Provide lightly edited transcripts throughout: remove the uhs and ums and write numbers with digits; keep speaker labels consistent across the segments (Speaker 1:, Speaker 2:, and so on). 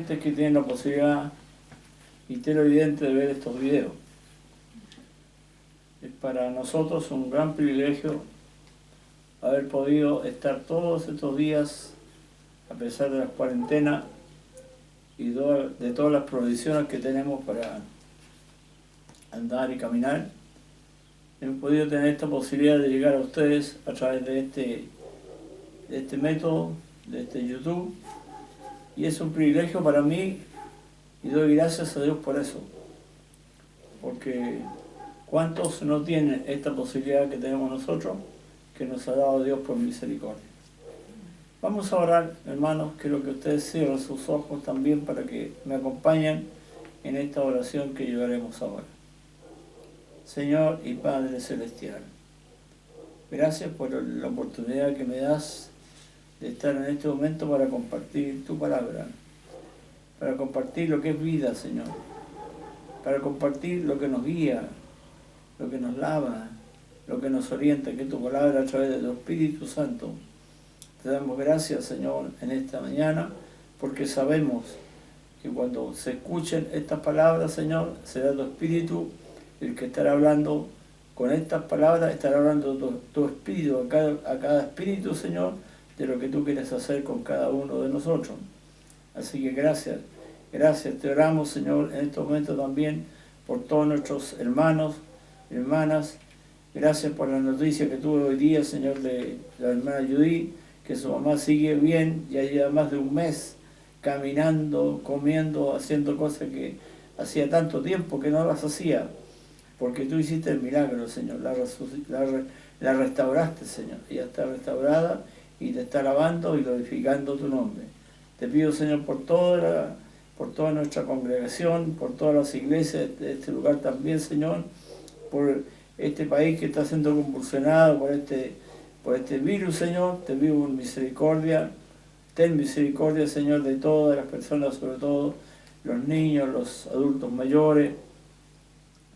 Speaker 1: televidentes que tienen la posibilidad y televidentes de ver estos videos. Es para nosotros un gran privilegio haber podido estar todos estos días, a pesar de las cuarentenas y de todas las provisiones que tenemos para andar y caminar. Hemos podido tener esta posibilidad de llegar a ustedes a través de este método, de este YouTube, y es un privilegio para mí y doy gracias a Dios por eso, porque ¿cuántos no tienen esta posibilidad que tenemos nosotros, que nos ha dado Dios por misericordia? Vamos a orar, hermanos, quiero que ustedes cierren sus ojos también para que me acompañen en esta oración que llevaremos ahora. Señor y Padre Celestial, gracias por la oportunidad que me das de estar en este momento para compartir tu palabra, para compartir lo que es vida, Señor, para compartir lo que nos guía, lo que nos lava, lo que nos orienta, que es tu palabra a través de tu Espíritu Santo. Te damos gracias, Señor, en esta mañana, porque sabemos que cuando se escuchen estas palabras, Señor, será tu Espíritu el que estará hablando con estas palabras, estará hablando tu Espíritu a cada espíritu, Señor, de lo que tú quieres hacer con cada uno de nosotros. Así que gracias, te oramos, Señor, en este momento también por todos nuestros hermanos, hermanas. Gracias por la noticia que tuve hoy día, Señor, de la hermana Judy, que su mamá sigue bien, ya lleva más de un mes caminando, comiendo, haciendo cosas que hacía tanto tiempo que no las hacía, porque tú hiciste el milagro, Señor, la restauraste, Señor, ella está restaurada y te está alabando y glorificando tu nombre. Te pido, Señor, por toda nuestra congregación, por todas las iglesias de este lugar también, Señor, por este país que está siendo convulsionado por este virus, Señor. Te pido por misericordia, ten misericordia, Señor, de todas las personas, sobre todo los niños, los adultos mayores,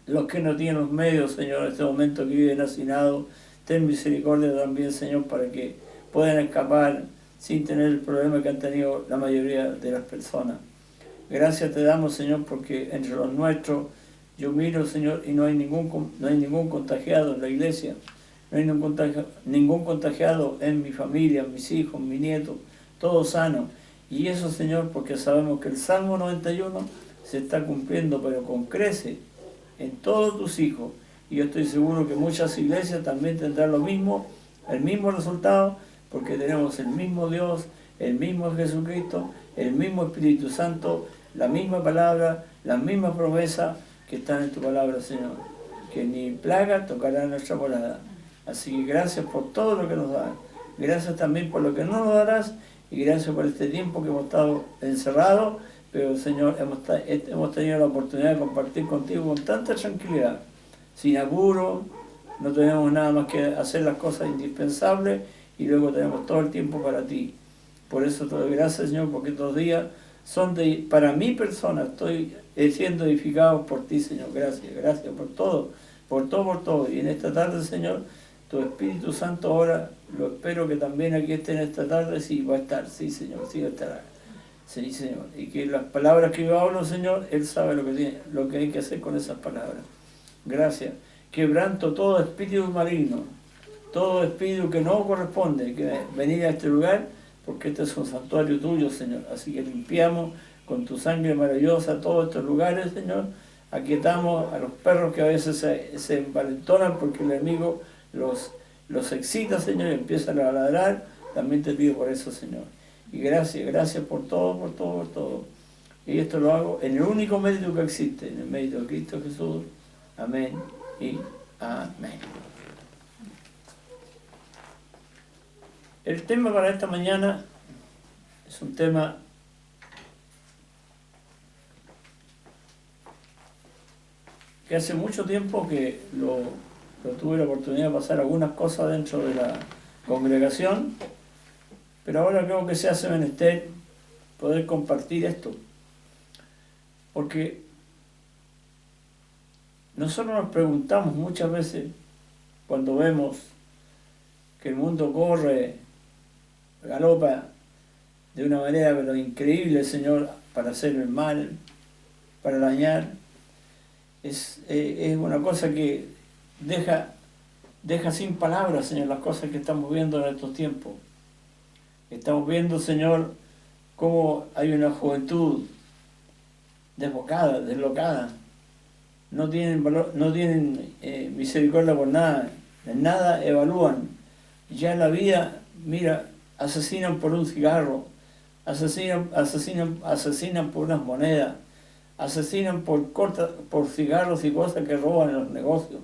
Speaker 1: los que no tienen los medios, Señor, en este momento que viven hacinados. Ten misericordia también, Señor, para que puedan escapar sin tener el problema que han tenido la mayoría de las personas. Gracias te damos, Señor, porque entre los nuestros, yo miro, Señor, y no hay ningún contagiado en la iglesia, no hay ningún contagiado en mi familia, en mis hijos, en mi nieto, todos sanos. Y eso, Señor, porque sabemos que el Salmo 91 se está cumpliendo, pero con crece en todos tus hijos. Y yo estoy seguro que muchas iglesias también tendrán lo mismo, el mismo resultado, porque tenemos el mismo Dios, el mismo Jesucristo, el mismo Espíritu Santo, la misma palabra, las mismas promesas que están en tu palabra, Señor. Que ni plaga tocará nuestra morada. Así que gracias por todo lo que nos das. Gracias también por lo que no nos darás, y gracias por este tiempo que hemos estado encerrados, pero, Señor, hemos tenido la oportunidad de compartir contigo con tanta tranquilidad, sin apuro. No tenemos nada más que hacer las cosas indispensables y luego tenemos todo el tiempo para ti. Por eso te doy gracias, Señor, porque estos días son para mi persona. Estoy siendo edificado por ti, Señor. Gracias por todo. Y en esta tarde, Señor, tu Espíritu Santo ahora, lo espero que también aquí esté en esta tarde. Sí, va a estar, sí, Señor, sí estará. Sí, Señor. Y que las palabras que yo hablo, Señor, Él sabe lo que hay que hacer con esas palabras. Gracias. Quebranto todo espíritu maligno, todo espíritu que no corresponde, que venir a este lugar, porque este es un santuario tuyo, Señor. Así que limpiamos con tu sangre maravillosa todos estos lugares, Señor. Aquietamos a los perros que a veces se envalentonan porque el enemigo los excita, Señor, y empiezan a ladrar. También te pido por eso, Señor. Y gracias por todo. Y esto lo hago en el único mérito que existe, en el mérito de Cristo Jesús. Amén y amén. El tema para esta mañana es un tema que hace mucho tiempo que lo tuve la oportunidad de pasar algunas cosas dentro de la congregación, pero ahora creo que se hace menester poder compartir esto, porque nosotros nos preguntamos muchas veces cuando vemos que el mundo corre, galopa de una manera pero increíble, Señor, para hacer el mal, para dañar. Es una cosa que deja sin palabras, Señor, las cosas que estamos viendo en estos tiempos. Estamos viendo, Señor, cómo hay una juventud desbocada, deslocada. No tienen valor, no tienen misericordia por nada, en nada evalúan. Ya en la vida, mira, asesinan por un cigarro, asesinan por unas monedas, asesinan por cigarros y cosas que roban en los negocios.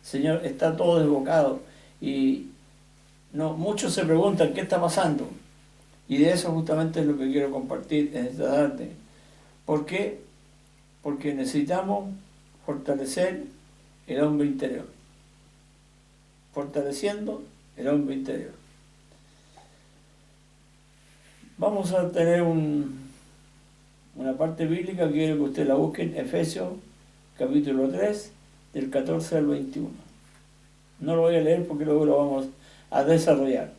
Speaker 1: Señor, está todo desbocado. Y no, muchos se preguntan qué está pasando. Y de eso justamente es lo que quiero compartir en esta tarde. ¿Por qué? Porque necesitamos fortalecer el hombre interior. Fortaleciendo el hombre interior. Vamos a tener una parte bíblica, quiero que usted la busque en Efesios capítulo 3, del 14 al 21. No lo voy a leer porque luego lo vamos a desarrollar.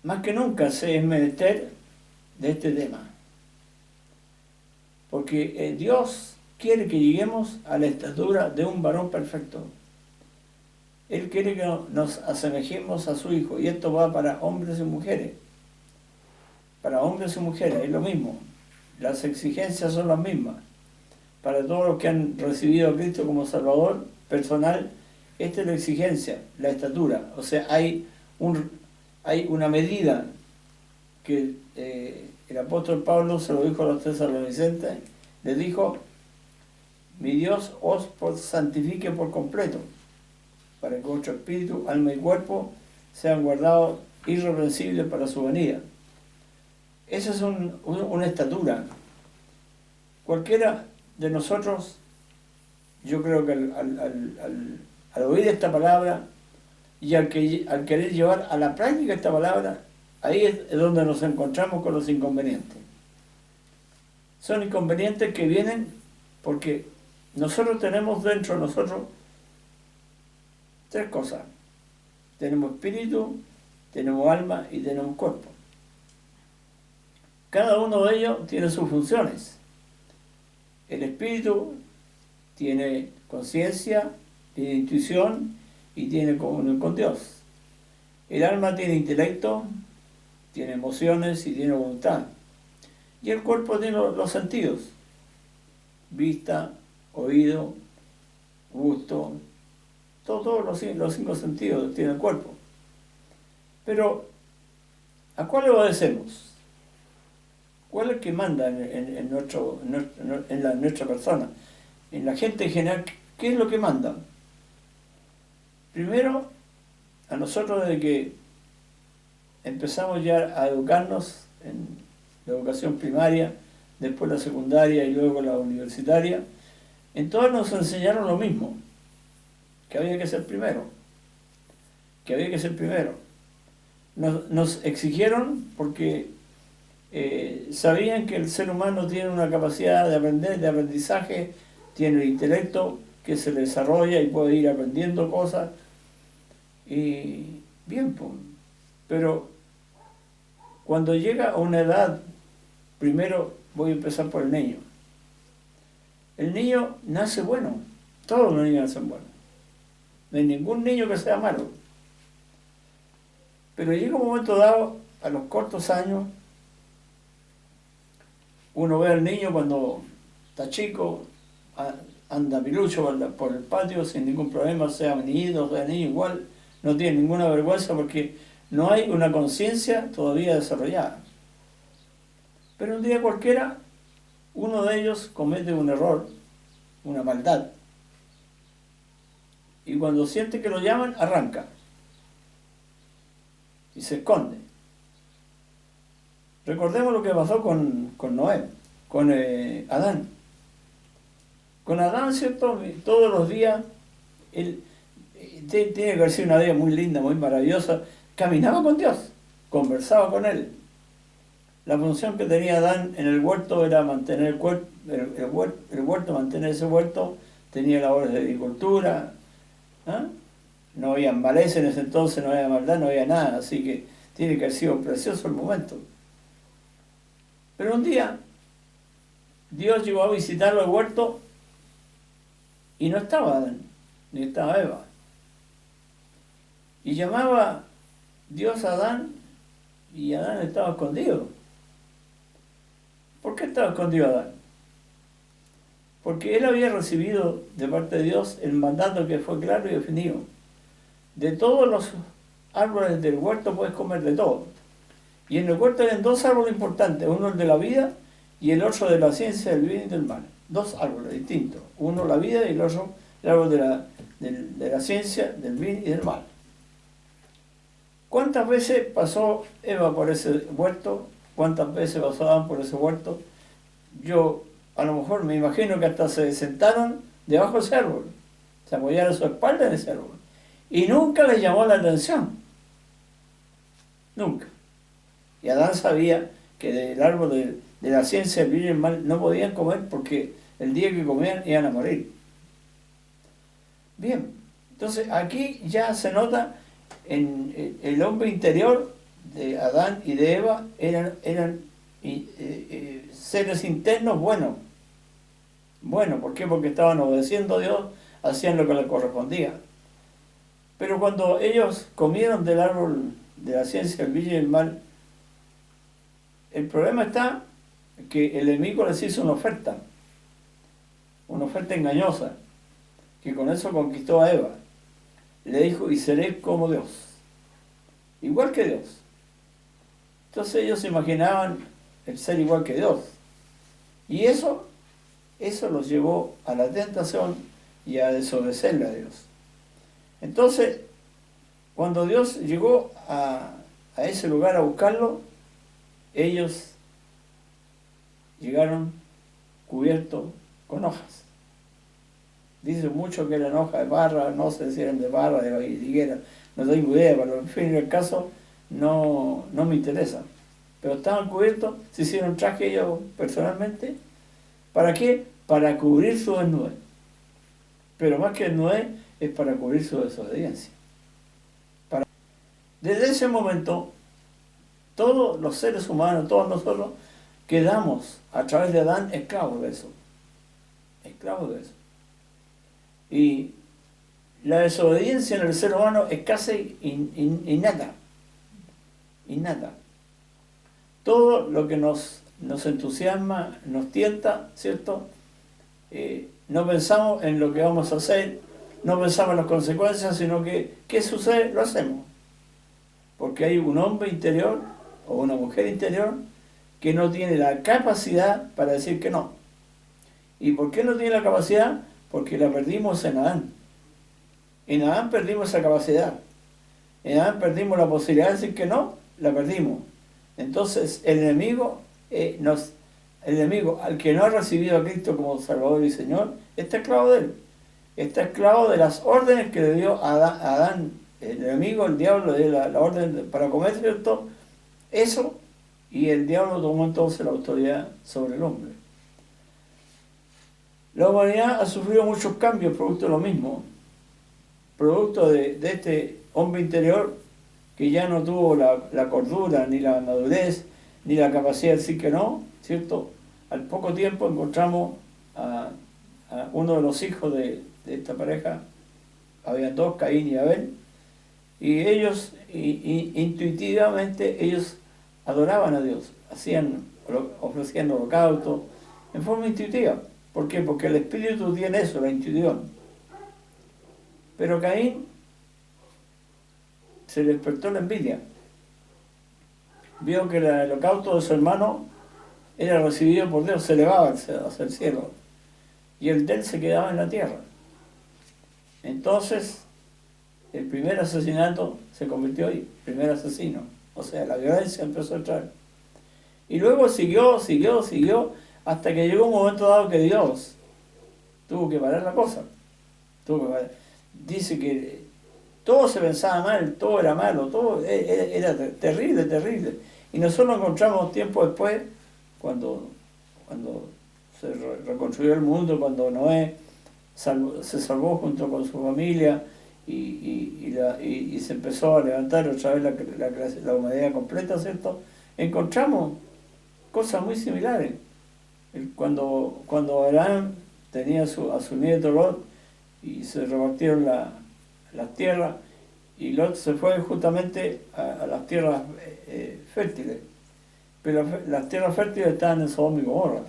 Speaker 1: Más que nunca se es menester de este tema. Porque Dios quiere que lleguemos a la estatura de un varón perfecto. Él quiere que nos asemejemos a su Hijo. Y esto va para hombres y mujeres. Para hombres y mujeres es lo mismo. Las exigencias son las mismas. Para todos los que han recibido a Cristo como Salvador personal, esta es la exigencia, la estatura. O sea, hay una medida que el apóstol Pablo se lo dijo a los tesalonicenses, les dijo: mi Dios os santifique por completo, para que vuestro espíritu, alma y cuerpo sean guardados irreprensibles para su venida. Esa es una estatura. Cualquiera de nosotros, yo creo que al oír esta palabra y al querer llevar a la práctica esta palabra, ahí es donde nos encontramos con los inconvenientes. Son inconvenientes que vienen porque nosotros tenemos dentro de nosotros tres cosas. Tenemos espíritu, tenemos alma y tenemos cuerpo. Cada uno de ellos tiene sus funciones. El espíritu tiene conciencia, tiene intuición y tiene comunión con Dios. El alma tiene intelecto, tiene emociones y tiene voluntad. Y el cuerpo tiene los sentidos: vista, oído, gusto, todos los cinco sentidos tiene el cuerpo. Pero, ¿a cuál obedecemos? ¿Cuál es el que manda en nuestra persona? En la gente en general, ¿qué es lo que manda? Primero, a nosotros desde que empezamos ya a educarnos en la educación primaria, después la secundaria y luego la universitaria, en todas nos enseñaron lo mismo, que había que ser primero, Nos exigieron porque sabían que el ser humano tiene una capacidad de aprender, de aprendizaje, tiene el intelecto que se desarrolla y puede ir aprendiendo cosas. Y bien, pues, pero cuando llega a una edad, primero voy a empezar por el niño. El niño nace bueno, todos los niños nacen buenos. No hay ningún niño que sea malo. Pero llega un momento dado, a los cortos años, uno ve al niño cuando está chico, anda pilucho por el patio sin ningún problema, sea niño, sea niño igual, no tiene ninguna vergüenza porque no hay una conciencia todavía desarrollada. Pero un día cualquiera, uno de ellos comete un error, una maldad. Y cuando siente que lo llaman, arranca. Y se esconde. Recordemos lo que pasó con Noé, con Adán. Con Adán, ¿cierto? Todos los días, él tiene que haber sido una vida muy linda, muy maravillosa. Caminaba con Dios, conversaba con Él. La función que tenía Adán en el huerto era mantener el huerto, mantener ese huerto. Tenía labores de agricultura. No había maleza en ese entonces, no había maldad, no había nada. Así que tiene que haber sido precioso el momento. Pero un día Dios llegó a visitarlo al huerto y no estaba Adán, ni estaba Eva. Y llamaba Dios a Adán y Adán estaba escondido. ¿Por qué estaba escondido Adán? Porque él había recibido de parte de Dios el mandato que fue claro y definido. De todos los árboles del huerto puedes comer de todo. Y en el huerto eran dos árboles importantes, uno el de la vida y el otro de la ciencia del bien y del mal. Dos árboles distintos, uno la vida y el otro el árbol de la ciencia del bien y del mal. ¿Cuántas veces pasó Eva por ese huerto? ¿Cuántas veces pasó Adán por ese huerto? Yo a lo mejor me imagino que hasta se sentaron debajo de ese árbol, se apoyaron su espalda en ese árbol. Y nunca les llamó la atención. Nunca. Y Adán sabía que del árbol de la ciencia del bien y el mal no podían comer porque el día que comían iban a morir. Bien, entonces aquí ya se nota en el hombre interior de Adán y de Eva eran seres internos buenos. Bueno, ¿por qué? Porque estaban obedeciendo a Dios, hacían lo que les correspondía. Pero cuando ellos comieron del árbol de la ciencia del bien y el mal, el problema está que el enemigo les hizo una oferta engañosa, que con eso conquistó a Eva. Le dijo, y seré como Dios, igual que Dios. Entonces ellos se imaginaban el ser igual que Dios. Y eso los llevó a la tentación y a desobedecerle a Dios. Entonces, cuando Dios llegó a ese lugar a buscarlo, ellos llegaron cubiertos con hojas. Dicen mucho que eran hojas de barra, no sé si eran de barra, de higuera, no tengo idea, pero en fin, el caso no me interesa. Pero estaban cubiertos, se hicieron traje ellos personalmente. ¿Para qué? Para cubrir su desnudez. Pero más que desnudez, es para cubrir su desobediencia. Desde ese momento, todos los seres humanos, todos nosotros, quedamos a través de Adán esclavos de eso. Esclavos de eso. Y la desobediencia en el ser humano es casi innata. Innata. Todo lo que nos entusiasma, nos tienta, ¿cierto? No pensamos en lo que vamos a hacer, no pensamos en las consecuencias, sino que, ¿qué sucede? Lo hacemos. Porque hay un hombre interior o una mujer interior que no tiene la capacidad para decir que no. ¿Y por qué no tiene la capacidad? Porque la perdimos en Adán. En Adán perdimos esa capacidad. En Adán perdimos la posibilidad de decir que no, la perdimos. Entonces el enemigo, al que no ha recibido a Cristo como Salvador y Señor, está esclavo de él. Está esclavo de las órdenes que le dio a Adán. El enemigo, el diablo, le dio la orden para comer, ¿cierto? Eso, y el diablo tomó entonces la autoridad sobre el hombre. La humanidad ha sufrido muchos cambios producto de lo mismo, producto de este hombre interior que ya no tuvo la cordura, ni la madurez, ni la capacidad de decir que no, ¿cierto? Al poco tiempo encontramos a uno de los hijos de esta pareja, había dos, Caín y Abel, y ellos intuitivamente ellos adoraban a Dios, ofrecían holocaustos en forma intuitiva. ¿Por qué? Porque el espíritu tiene eso, la intuición. Pero Caín se le despertó la envidia. Vio que el holocausto de su hermano era recibido por Dios, se elevaba hacia el cielo, y el de él se quedaba en la tierra. Entonces, el primer asesinato se convirtió ahí, primer asesino. O sea, la violencia empezó a entrar. Y luego siguió, hasta que llegó un momento dado que Dios tuvo que parar la cosa. Dice que todo se pensaba mal, todo era malo, todo era terrible, terrible. Y nosotros nos encontramos tiempo después, cuando se reconstruyó el mundo, cuando Noé se salvó junto con su familia y se empezó a levantar otra vez la humanidad completa, ¿cierto? Encontramos cosas muy similares. Cuando Abraham tenía a su nieto Lot y se repartieron las tierras, y Lot se fue justamente a las tierras fértiles, pero las tierras fértiles estaban en Sodoma y Gomorra,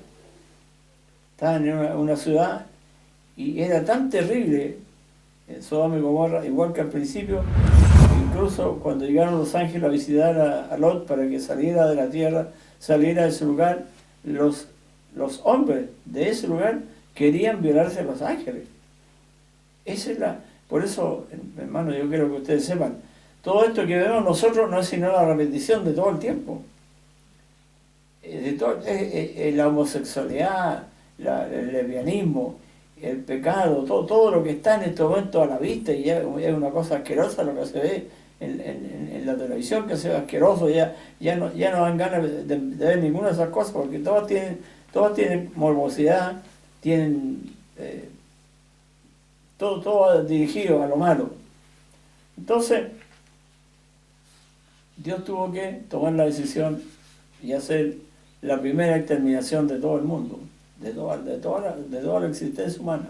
Speaker 1: estaban en una ciudad, y era tan terrible en Sodoma y Gomorra, igual que al principio. Incluso cuando llegaron los ángeles a visitar a Lot para que saliera de la tierra, saliera de ese lugar, los hombres de ese lugar querían violarse a los ángeles. Por eso, hermano, yo quiero que ustedes sepan, todo esto que vemos nosotros no es sino la repetición de todo el tiempo. La homosexualidad, el lesbianismo, el pecado, todo lo que está en este momento a la vista, y ya es una cosa asquerosa lo que se ve en la televisión, que se ve asqueroso, ya no dan ganas de ver ninguna de esas cosas, porque todas tienen morbosidad, tienen todo va dirigido a lo malo. Entonces, Dios tuvo que tomar la decisión y hacer la primera exterminación de todo el mundo, de toda la existencia humana.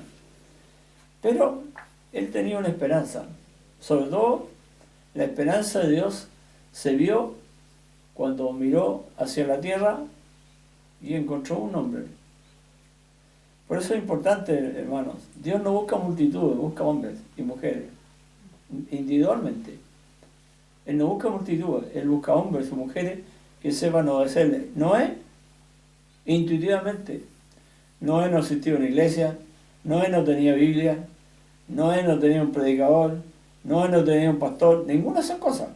Speaker 1: Pero Él tenía una esperanza. Sobre todo, la esperanza de Dios se vio cuando miró hacia la tierra y encontró un hombre. Por eso es importante, hermanos, Dios no busca multitudes, busca hombres y mujeres, individualmente. Él no busca multitudes, Él busca hombres y mujeres que sepan obedecerle. Noé, intuitivamente. Noé no asistió a una iglesia, Noé no tenía Biblia, Noé no tenía un predicador, Noé no tenía un pastor, ninguna de esas cosas.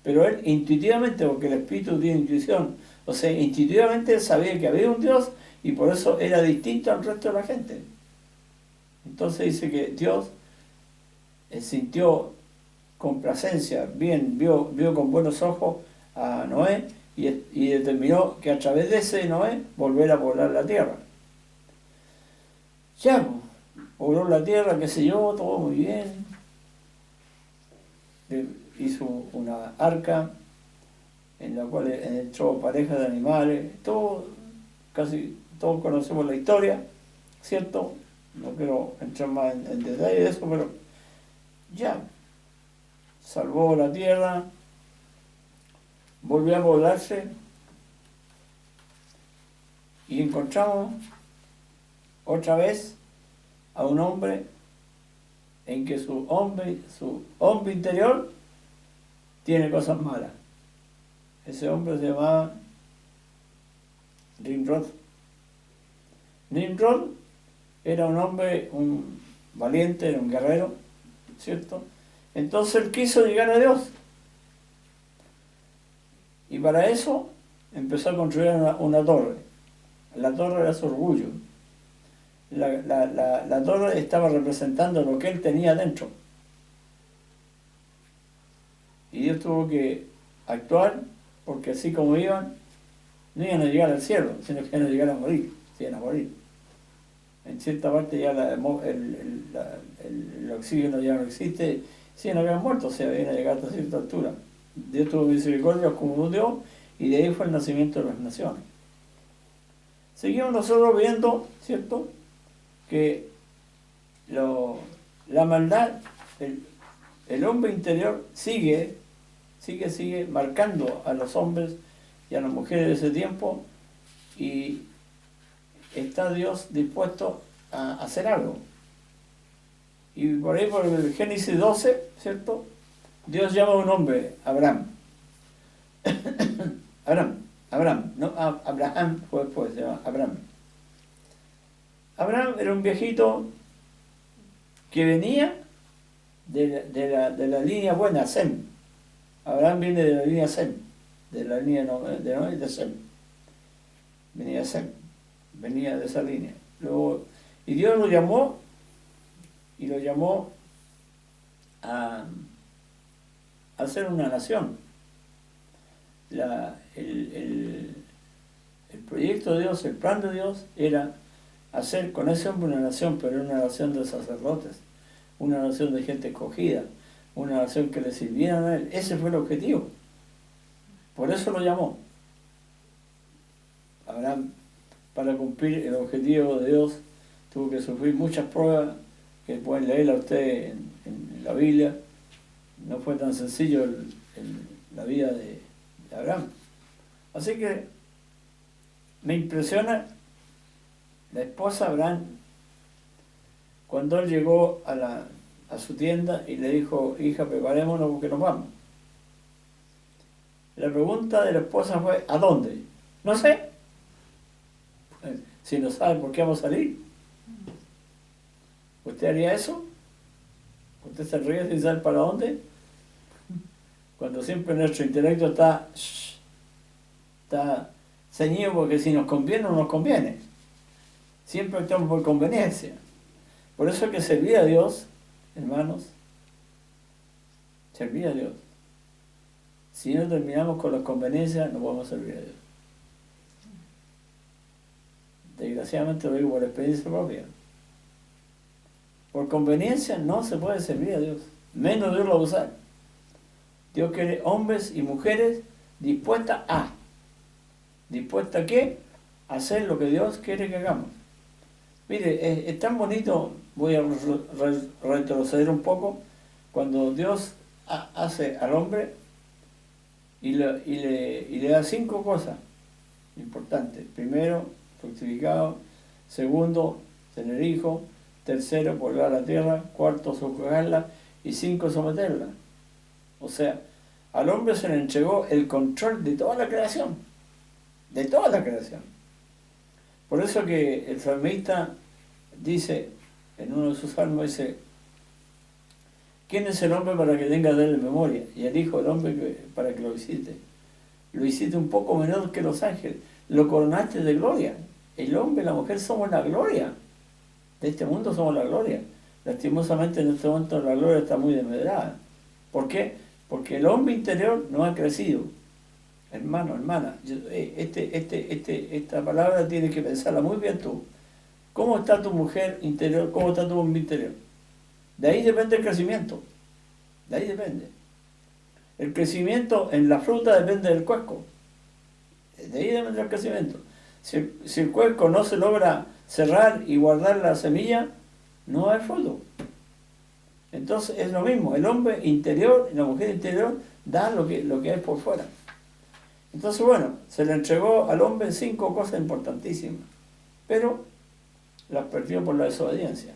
Speaker 1: Pero él intuitivamente, porque el Espíritu tiene intuición, o sea, intuitivamente sabía que había un Dios, y por eso era distinto al resto de la gente. Entonces dice que Dios sintió complacencia, vio con buenos ojos a Noé, y determinó que a través de ese Noé volver a poblar la tierra. Ya, pobló la tierra, qué sé yo, todo muy bien. Hizo una arca en la cual entró pareja de animales, casi todos conocemos la historia, ¿cierto? No quiero entrar más en detalle de eso, pero ya, salvó la tierra, volvió a poblarse, y encontramos otra vez a un hombre en que su hombre interior tiene cosas malas. Ese hombre se llamaba Nimrod. Nimrod era un hombre, un valiente, era un guerrero, ¿cierto? Entonces él quiso llegar a Dios. Y para eso empezó a construir una torre. La torre era su orgullo. La torre estaba representando lo que él tenía dentro. Y Dios tuvo que actuar, porque así como iban, no iban a llegar al cielo, sino que iban a llegar a morir, se iban a morir. En cierta parte ya el oxígeno ya no existe, se iban a haber muerto, o sea, iban a llegar hasta cierta altura. Dios tuvo misericordia como Dios, y de ahí fue el nacimiento de las naciones. Seguimos nosotros viendo, ¿cierto?, que la maldad, el hombre interior sigue marcando a los hombres y a las mujeres de ese tiempo, y está Dios dispuesto a hacer algo. Y por ahí, por el Génesis 12, ¿cierto?, Dios llama a un hombre, Abraham. Abraham, no Abraham, fue después, se llama Abraham. Abraham era un viejito que venía de la línea buena, Sem. Abraham viene de la línea Sem, de la línea de Noé y de Sem. Venía Sem, venía de esa línea. Y Dios lo llamó a ser una nación. El proyecto de Dios, el plan de Dios era hacer con ese hombre una nación, pero una nación de sacerdotes, una nación de gente escogida, una nación que le sirviera a él. Ese fue el objetivo. Por eso lo llamó. Abraham, para cumplir el objetivo de Dios, tuvo que sufrir muchas pruebas que pueden leerla usted en la Biblia. No fue tan sencillo la vida de Abraham. Así que me impresiona la esposa Abraham cuando él llegó a su tienda y le dijo: hija, preparémonos porque nos vamos. La pregunta de la esposa fue: ¿a dónde? No sé. Si no sabe por qué vamos a salir. ¿Usted haría eso? ¿Usted se ríe sin saber para dónde? Cuando siempre nuestro intelecto está ceñido porque si nos conviene o no nos conviene. Siempre actuamos por conveniencia. Por eso hay que servir a Dios, hermanos. Servir a Dios. Si no terminamos con las conveniencias, no podemos servir a Dios. Desgraciadamente lo digo por experiencia propia. Por conveniencia no se puede servir a Dios. Menos Dios lo va a usar. Dios quiere hombres y mujeres dispuestas a. ¿Dispuestas a qué? A hacer lo que Dios quiere que hagamos. Mire, es tan bonito, voy a retroceder un poco, cuando Dios hace al hombre y le da 5 cosas importantes. Primero, fructificado. Segundo, tener hijos. Tercero, poblar la tierra. Cuarto, sojuzgarla. Y 5, someterla. O sea, al hombre se le entregó el control de toda la creación. De toda la creación. Por eso que el salmista dice, en uno de sus salmos, dice: ¿quién es el hombre para que tenga de él memoria? Y el hijo del hombre para que lo visite. Lo hiciste un poco menor que los ángeles. Lo coronaste de gloria. El hombre y la mujer somos la gloria. De este mundo somos la gloria. Lastimosamente en este momento la gloria está muy desmedrada. ¿Por qué? Porque el hombre interior no ha crecido. Hermano, hermana, esta palabra tienes que pensarla muy bien tú. ¿Cómo está tu mujer interior? ¿Cómo está tu hombre interior? De ahí depende el crecimiento. De ahí depende. El crecimiento en la fruta depende del cuesco. De ahí depende el crecimiento. Si el cuesco no se logra cerrar y guardar la semilla, no hay fruto. Entonces es lo mismo. El hombre interior y la mujer interior da lo que es por fuera. Entonces, bueno, se le entregó al hombre 5 cosas importantísimas, pero las perdió por la desobediencia.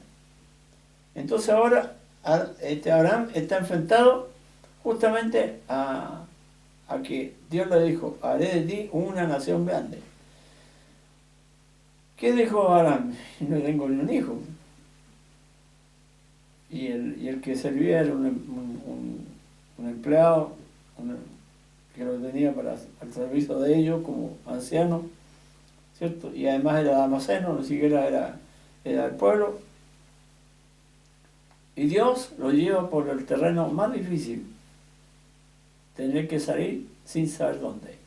Speaker 1: Entonces ahora Abraham está enfrentado justamente a que Dios le dijo: haré de ti una nación grande. ¿Qué dijo Abraham? No tengo ni un hijo. Y el que servía era un empleado que lo tenía al servicio de ellos como anciano, ¿cierto? Y además era damaseno, ni siquiera era del pueblo. Y Dios lo lleva por el terreno más difícil, tener que salir sin saber dónde.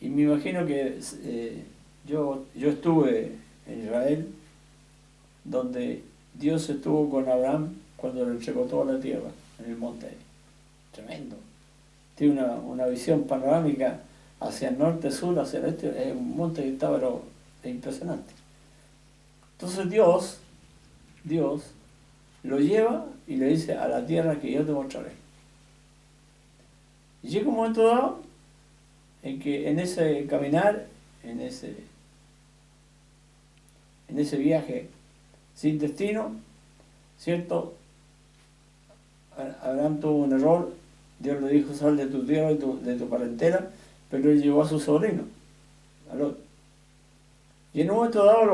Speaker 1: Y me imagino que yo estuve en Israel, donde Dios estuvo con Abraham cuando le entregó toda la tierra, en el monte. Tremendo. Tiene una visión panorámica hacia el norte, sur, hacia el este. Es un monte que está, pero es impresionante. Entonces Dios lo lleva y le dice: a la tierra que yo te mostraré. Y llega un momento dado en que en ese caminar, en ese viaje sin destino, ¿cierto? Abraham tuvo un error. Dios le dijo: sal de tu tierra y de tu parentela, pero él llevó a su sobrino, a Lot. Y en un momento dado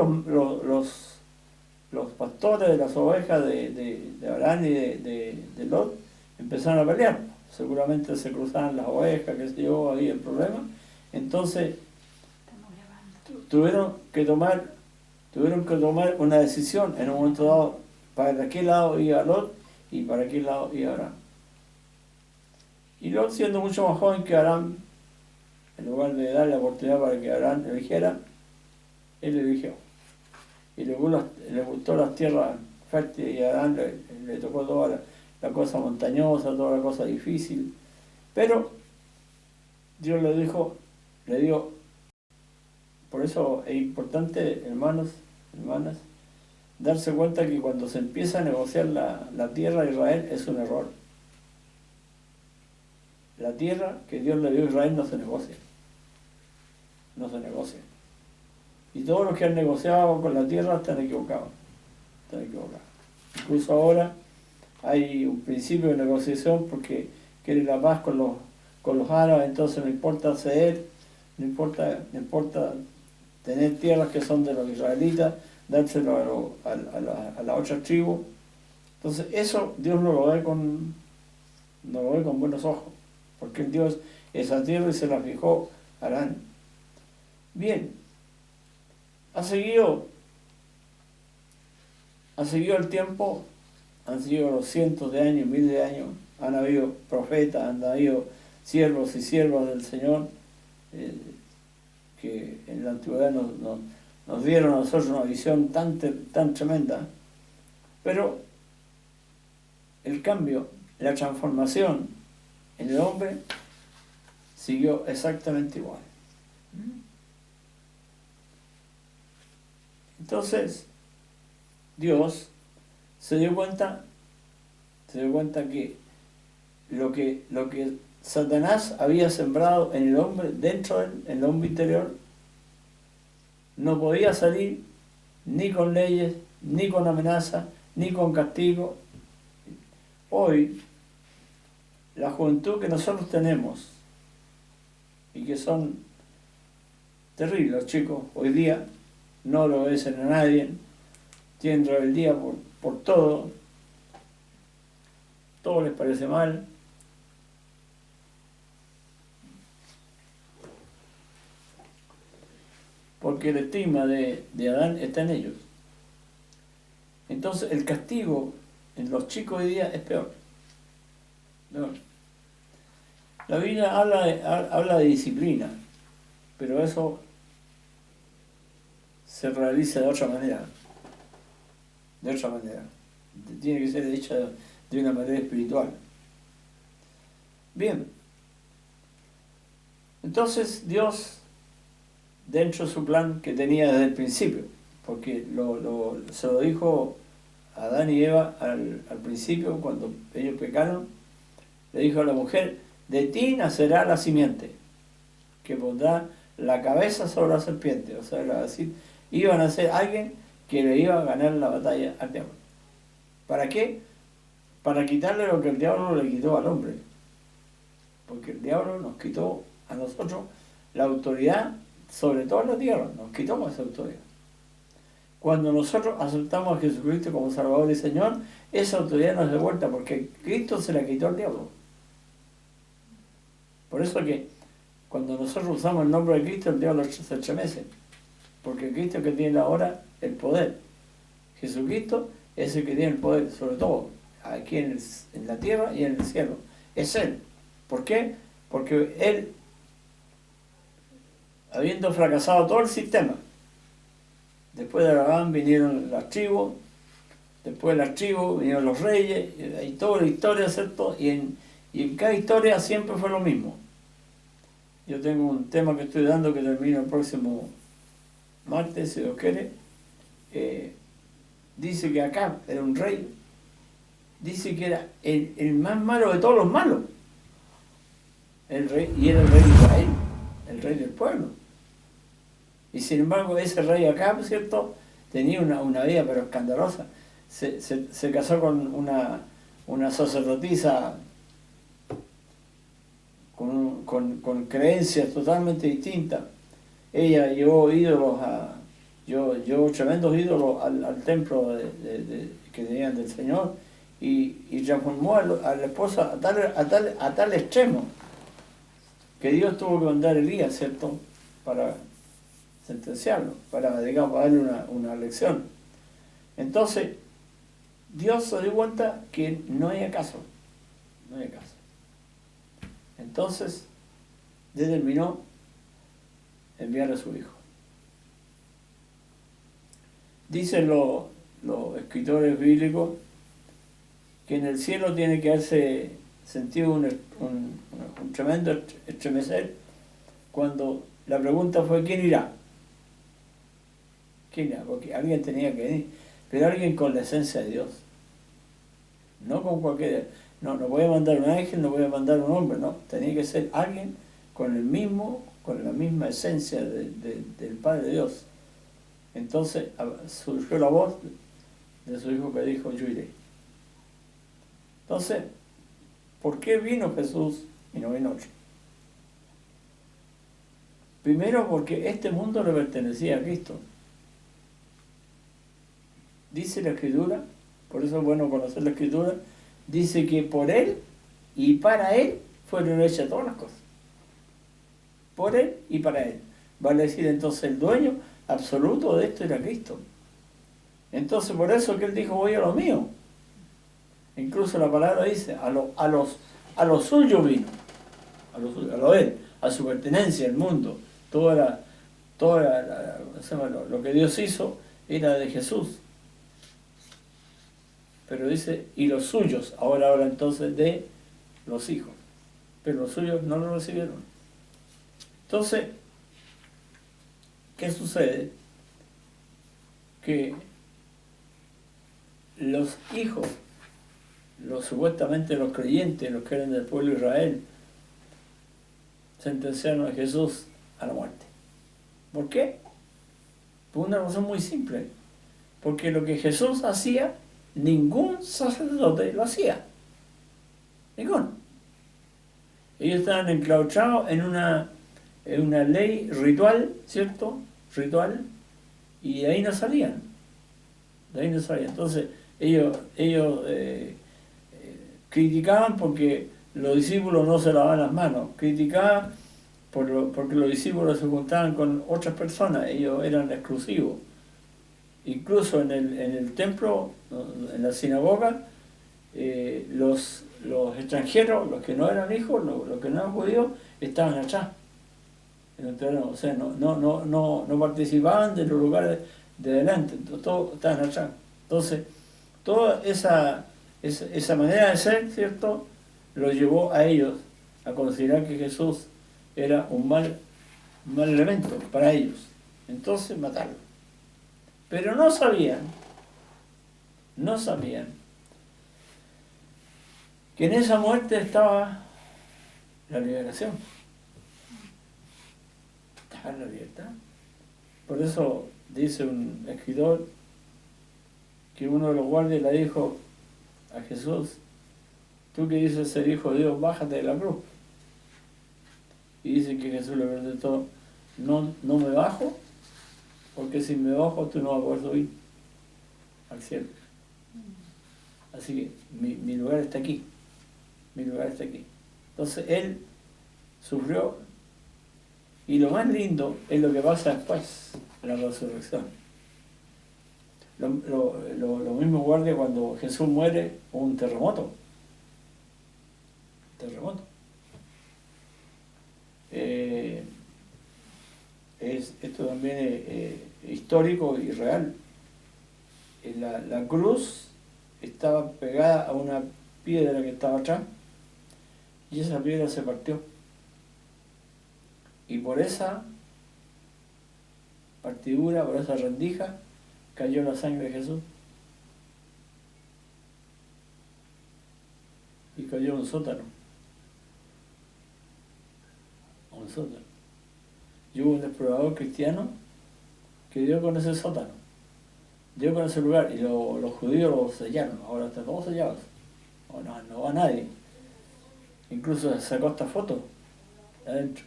Speaker 1: los pastores de las ovejas de Abraham y de Lot empezaron a pelear. Seguramente se cruzaban las ovejas, qué sé yo, ahí el problema. Entonces tuvieron que tomar una decisión en un momento dado: para qué lado iba Lot y para qué lado iba Abraham. Y Lot, siendo mucho más joven que Abraham, en lugar de darle la oportunidad para que Abraham eligiera, él eligió. Y le gustó las tierras fértiles, y a Abraham le tocó toda la cosa montañosa, toda la cosa difícil. Pero Dios le dijo: le dio. Por eso es importante, hermanos, hermanas, darse cuenta que cuando se empieza a negociar la tierra de Israel es un error. La tierra que Dios le dio a Israel no se negocia. No se negocia. Y todos los que han negociado con la tierra están equivocados. Están equivocados. Incluso ahora hay un principio de negociación porque quieren la paz con los árabes, entonces no importa ceder, no importa tener tierras que son de los israelitas, dárselo a la otra tribu. Entonces eso Dios no lo ve con buenos ojos, porque el Dios esa tierra y se la fijó a Harán. Bien, ha seguido el tiempo, han seguido los cientos de años, miles de años, han habido profetas, han habido siervos y siervas del Señor, que en la antigüedad nos dieron a nosotros una visión tan tremenda, pero el cambio, la transformación en el hombre siguió exactamente igual. Entonces, Dios se dio cuenta que lo que Satanás había sembrado en el hombre, dentro de él, en el hombre interior, no podía salir ni con leyes, ni con amenazas, ni con castigo. Hoy, la juventud que nosotros tenemos, y que son terribles los chicos, hoy día no lo obedecen a nadie, tienen rebeldía por todo les parece mal. Porque el estigma de Adán está en ellos. Entonces el castigo en los chicos hoy día es peor. No. La Biblia habla de disciplina, pero eso se realiza de otra manera. Tiene que ser hecha de una manera espiritual. Bien. Entonces Dios, dentro de su plan que tenía desde el principio, porque se lo dijo a Adán y Eva al principio, cuando ellos pecaron, le dijo a la mujer: de ti nacerá la simiente, que pondrá la cabeza sobre la serpiente. O sea, era decir, iban a ser alguien que le iba a ganar la batalla al diablo. ¿Para qué? Para quitarle lo que el diablo le quitó al hombre. Porque el diablo nos quitó a nosotros la autoridad sobre toda la tierra, nos quitó esa autoridad. Cuando nosotros aceptamos a Jesucristo como Salvador y Señor, esa autoridad nos es devuelta, porque Cristo se la quitó al diablo. Por eso que cuando nosotros usamos el nombre de Cristo, el diablo se estremece, porque Cristo es el que tiene ahora el poder. Jesucristo es el que tiene el poder, sobre todo aquí en la tierra y en el cielo. Es Él. ¿Por qué? Porque Él, habiendo fracasado todo el sistema, después de Abraham vinieron las tribus, después de las tribus vinieron los reyes, y toda la historia, ¿cierto? Y en cada historia siempre fue lo mismo. Yo tengo un tema que estoy dando que termino el próximo martes, si Dios quiere. Dice que Acab era un rey, dice que era el más malo de todos los malos, el rey, y era el rey de Israel, el rey del pueblo. Y sin embargo ese rey Acab, ¿cierto?, tenía una vida pero escandalosa. Se casó con una sacerdotisa con creencias totalmente distintas. Ella llevó tremendos ídolos al templo que tenían del Señor, y transformó a la esposa a tal extremo que Dios tuvo que mandar a Elías, ¿cierto?, para sentenciarlo, para darle una lección. Entonces Dios se dio cuenta que no había caso. Entonces determinó enviar a su hijo. Dicen los escritores bíblicos que en el cielo tiene que haberse sentido un tremendo estremecer cuando la pregunta fue, ¿quién irá? ¿Quién irá? Porque alguien tenía que ir, pero alguien con la esencia de Dios. No con cualquier... No voy a mandar un ángel, no voy a mandar un hombre, no. Tenía que ser alguien con la misma esencia del Padre Dios. Entonces surgió la voz de su hijo que dijo, yo iré. Entonces, ¿por qué vino Jesús y no vino otro? Primero porque este mundo le pertenecía a Cristo. Dice la Escritura, por eso es bueno conocer la Escritura, dice que por Él y para Él fueron hechas todas las cosas. Por Él y para Él. Vale decir, entonces el dueño absoluto de esto era Cristo. Entonces por eso que Él dijo, voy a lo mío. Incluso la palabra dice, a lo suyo vino, a lo de Él, a su pertenencia al mundo. Lo que Dios hizo era de Jesús. Pero dice, y los suyos, ahora habla entonces de los hijos. Pero los suyos no lo recibieron. Entonces, ¿qué sucede? Que los hijos, supuestamente los creyentes, los que eran del pueblo de Israel, sentenciaron a Jesús a la muerte. ¿Por qué? Por una razón muy simple. Porque lo que Jesús hacía, ningún sacerdote lo hacía. Ninguno. Ellos estaban enclaustrados en una ley ritual, ¿cierto? Ritual, y de ahí no salían. Entonces, ellos criticaban porque los discípulos no se lavaban las manos. Criticaban porque los discípulos se juntaban con otras personas, ellos eran exclusivos. Incluso en el templo, en la sinagoga, los extranjeros, los que no eran hijos, los que no eran judíos, estaban atrás. O sea, no participaban de los lugares de adelante, todos estaban atrás. Entonces, toda esa manera de ser, ¿cierto?, los llevó a ellos a considerar que Jesús era un mal elemento para ellos. Entonces, matarlo. Pero no sabían que en esa muerte estaba la liberación. Estaba en la libertad. Por eso dice un escritor que uno de los guardias le dijo a Jesús, tú que dices ser hijo de Dios, bájate de la cruz. Y dice que Jesús le contestó, no me bajo, porque si me bajo tú no vas a poder subir al cielo. Así que mi lugar está aquí. Entonces Él sufrió, y lo más lindo es lo que pasa después, la resurrección. Lo mismo guardia cuando Jesús muere, hubo un terremoto. Esto también es histórico y real. La cruz estaba pegada a una piedra que estaba atrás y esa piedra se partió. Y por esa partidura, por esa rendija, cayó la sangre de Jesús. Y cayó a un sótano. Y hubo un explorador cristiano que dio con ese sótano, dio con ese lugar, y los judíos lo sellaron. Ahora están todos sellados. No va nadie. Incluso sacó esta foto de adentro,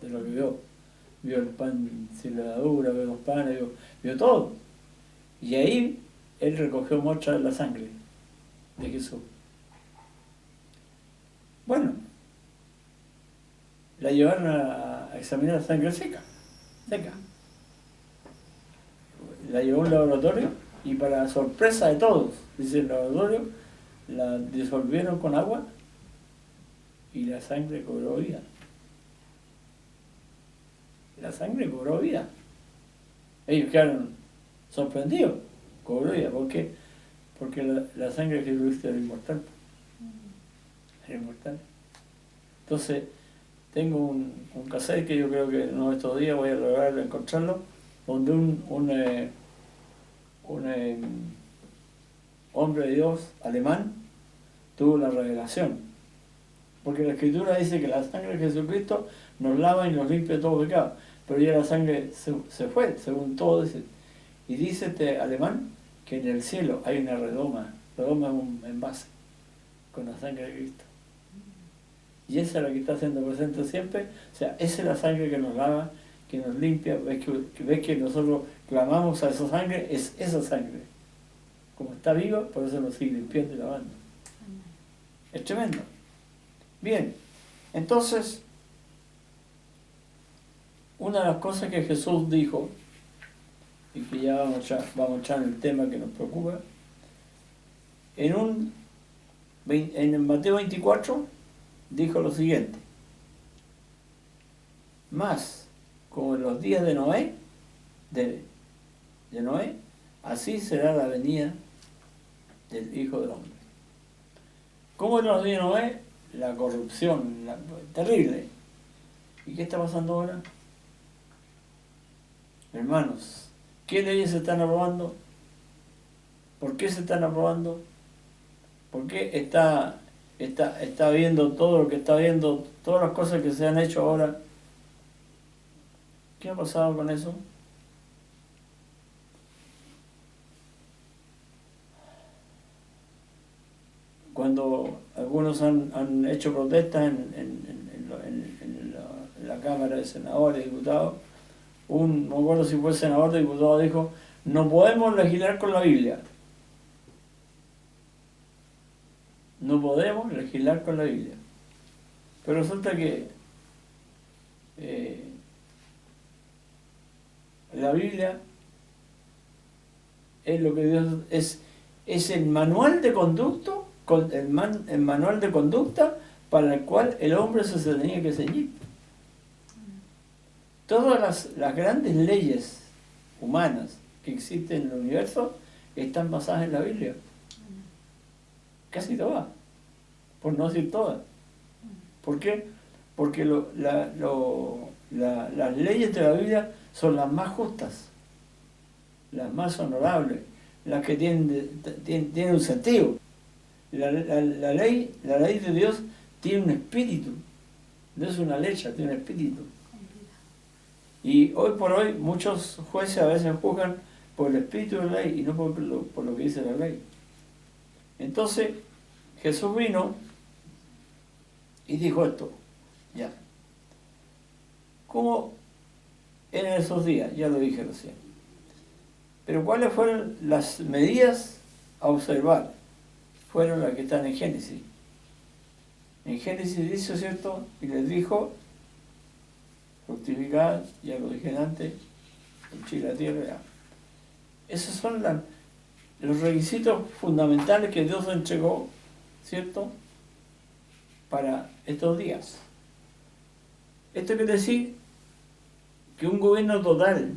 Speaker 1: de lo que vio. Vio el pan sin levadura, vio los panes, vio todo. Y ahí él recogió muestra de la sangre de Jesús. Bueno, la llevaron a examinar la sangre seca. La llevó a un laboratorio y para sorpresa de todos, dice el laboratorio, la disolvieron con agua y la sangre cobró vida. Ellos quedaron sorprendidos, cobró vida. ¿Por qué? Porque la sangre que Cristo era inmortal. Entonces, tengo un cassette que yo creo que en uno de estos días voy a lograr encontrarlo, donde un hombre de Dios alemán tuvo una revelación. Porque la Escritura dice que la sangre de Jesucristo nos lava y nos limpia de todo pecado. Pero ya la sangre se fue, según todo dice. Y dice este alemán que en el cielo hay una redoma. Redoma es un envase con la sangre de Cristo. Y esa es la que está siendo presente siempre. O sea, esa es la sangre que nos lava, que nos limpia. Ves que nosotros clamamos a esa sangre, es esa sangre. Como está viva, por eso nos sigue limpiando y lavando. Es tremendo. Bien, entonces, una de las cosas que Jesús dijo, y que ya vamos a echar en el tema que nos preocupa, en Mateo 24 dijo lo siguiente: más como en los días de Noé, así será la venida del Hijo del Hombre. ¿Cómo en los días de Noé? La corrupción, terrible. ¿Y qué está pasando ahora? Hermanos, ¿qué leyes se están aprobando? ¿Por qué se están aprobando? ¿Por qué está viendo todo lo que está viendo, todas las cosas que se han hecho ahora? ¿Qué ha pasado con eso? Cuando algunos han hecho protestas en la Cámara de Senadores y Diputados, no me acuerdo si fue senador o diputado, dijo: no podemos legislar con la Biblia. No podemos legislar con la Biblia. Pero resulta que la Biblia es lo que Dios es el manual de conducta, el manual de conducta para el cual el hombre se tenía que ceñir. Todas las grandes leyes humanas que existen en el universo están basadas en la Biblia. Casi todas, por no decir todas. ¿Por qué? Porque las leyes de la Biblia son las más justas, las más honorables, las que tienen un sentido. La ley de Dios tiene un espíritu, no es una letra, tiene un espíritu. Y hoy por hoy muchos jueces a veces juzgan por el espíritu de la ley y no por lo que dice la ley. Entonces Jesús vino y dijo esto: ya. ¿Cómo eran esos días? Ya lo dije recién. Pero ¿cuáles fueron las medidas a observar? Fueron las que están en Génesis. En Génesis dice, ¿cierto? Y les dijo: fructificad, ya lo dije antes, henchid la tierra. Ya. Esos son los requisitos fundamentales que Dios entregó, ¿cierto?, para estos días. Esto quiere decir que un gobierno total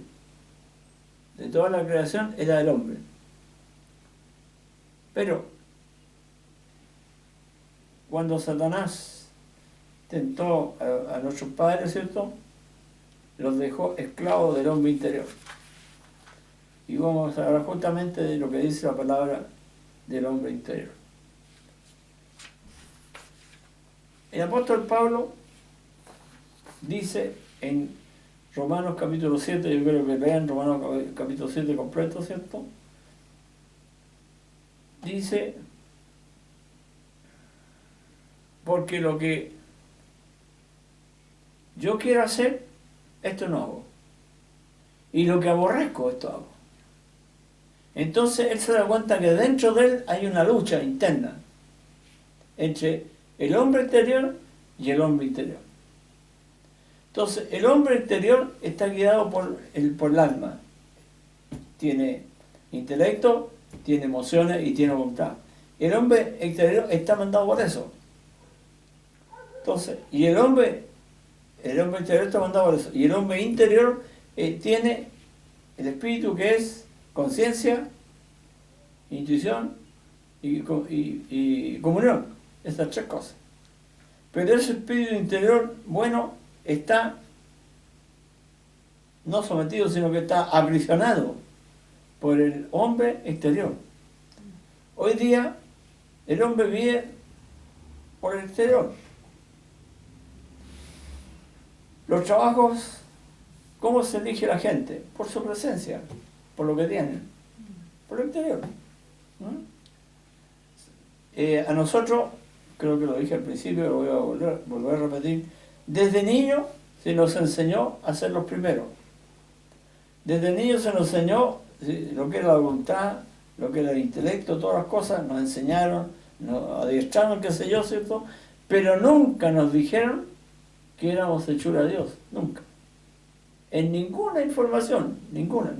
Speaker 1: de toda la creación era del hombre. Pero cuando Satanás tentó a nuestros padres, ¿cierto?, los dejó esclavos del hombre interior. Y vamos a hablar justamente de lo que dice la palabra del hombre interior. El apóstol Pablo dice en Romanos capítulo 7, yo creo que vean Romanos capítulo 7 completo, ¿cierto? Dice: porque lo que yo quiero hacer, esto no hago. Y lo que aborrezco, esto hago. Entonces él se da cuenta que dentro de él hay una lucha interna entre el hombre exterior y el hombre interior. Entonces el hombre exterior está guiado por el alma. Tiene intelecto, tiene emociones y tiene voluntad. El hombre exterior está mandado por eso. Entonces, y el hombre exterior está mandado por eso. Y el hombre interior tiene el espíritu, que es conciencia, intuición y comunión. Estas tres cosas. Pero ese espíritu interior bueno está no sometido, sino que está aprisionado por el hombre exterior. Hoy día el hombre vive por el exterior. Los trabajos, ¿cómo se elige la gente? Por su presencia, por lo que tienen, por lo exterior. A nosotros, creo que lo dije al principio, lo voy a volver a repetir, desde niño se nos enseñó a ser los primeros. Desde niño se nos enseñó lo que era la voluntad, lo que era el intelecto, todas las cosas, nos enseñaron, nos adiestraron, qué sé yo, ¿cierto? Pero nunca nos dijeron que éramos hechura de Dios, nunca. En ninguna información, ninguna.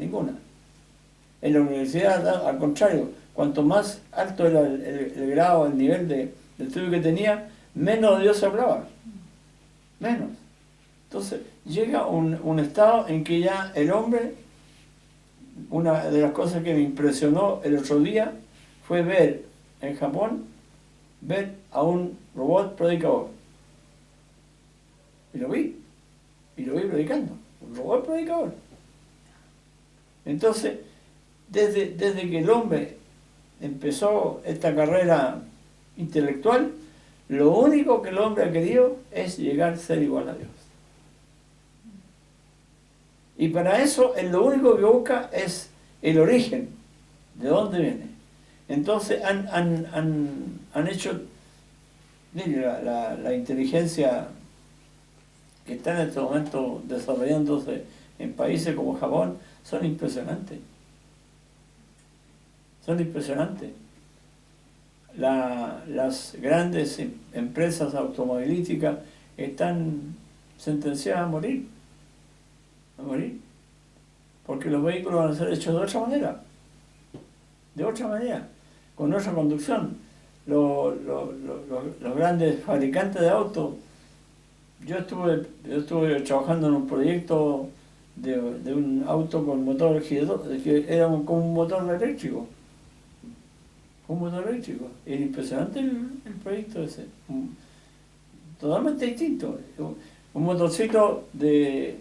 Speaker 1: En la universidad, al contrario, cuanto más alto era el grado, el nivel de estudio que tenía, menos de Dios se hablaba, menos. Entonces llega un estado en que ya el hombre, una de las cosas que me impresionó el otro día fue ver en Japón, ver a un robot predicador. Y lo vi predicando, un robot predicador. Entonces, desde que el hombre empezó esta carrera intelectual, lo único que el hombre ha querido es llegar a ser igual a Dios. Y para eso, lo único que busca es el origen, de dónde viene. Entonces han hecho, mire, la inteligencia que está en este momento desarrollándose en países como Japón, son impresionantes. Son impresionantes. Las grandes empresas automovilísticas están sentenciadas a morir, porque los vehículos van a ser hechos de otra manera, con otra conducción. Los grandes fabricantes de autos, yo estuve trabajando en un proyecto de un auto con motor giratorio, que era como un motor eléctrico. Era impresionante el proyecto ese. Totalmente distinto. Un motorcito de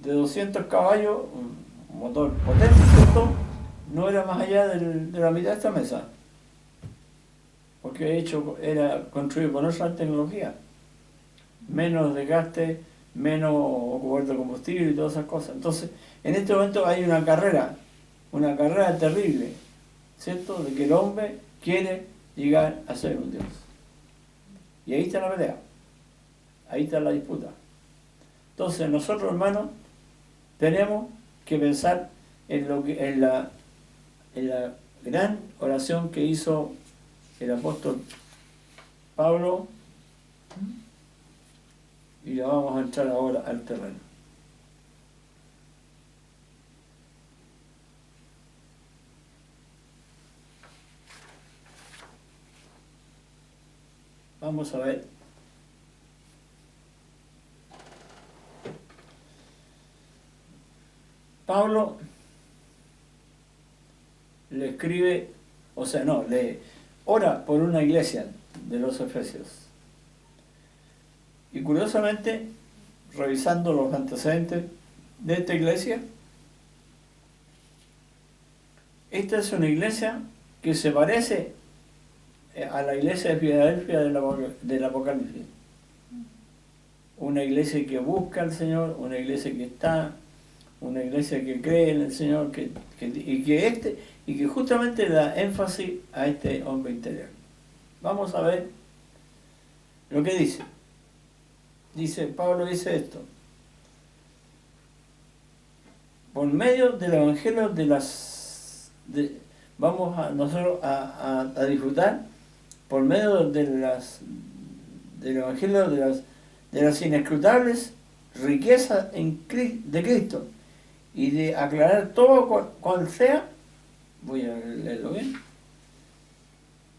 Speaker 1: 200 caballos, un motor potente, ¿cierto? No era más allá de la mitad de esta mesa. Porque era construido con otra tecnología. Menos desgaste, menos ocupar de combustible y todas esas cosas. Entonces, en este momento hay una carrera terrible, ¿cierto? De que el hombre quiere llegar a ser un Dios. Y ahí está la pelea, ahí está la disputa. Entonces, nosotros, hermanos, tenemos que pensar en la gran oración que hizo el apóstol Pablo, y la vamos a entrar ahora al terreno. Vamos a ver. Pablo le escribe, le ora por una iglesia de los Efesios. Y curiosamente, revisando los antecedentes de esta iglesia, esta es una iglesia que se parece a la iglesia de Filadelfia del Apocalipsis. Una iglesia que busca al Señor, una iglesia que está, una iglesia que cree en el Señor, y que justamente da énfasis a este hombre interior. Vamos a ver lo que dice. Pablo dice esto: por medio del evangelio vamos a nosotros a disfrutar por medio del evangelio de las inescrutables riquezas de Cristo, y de aclarar todo cual sea. Voy a leerlo bien.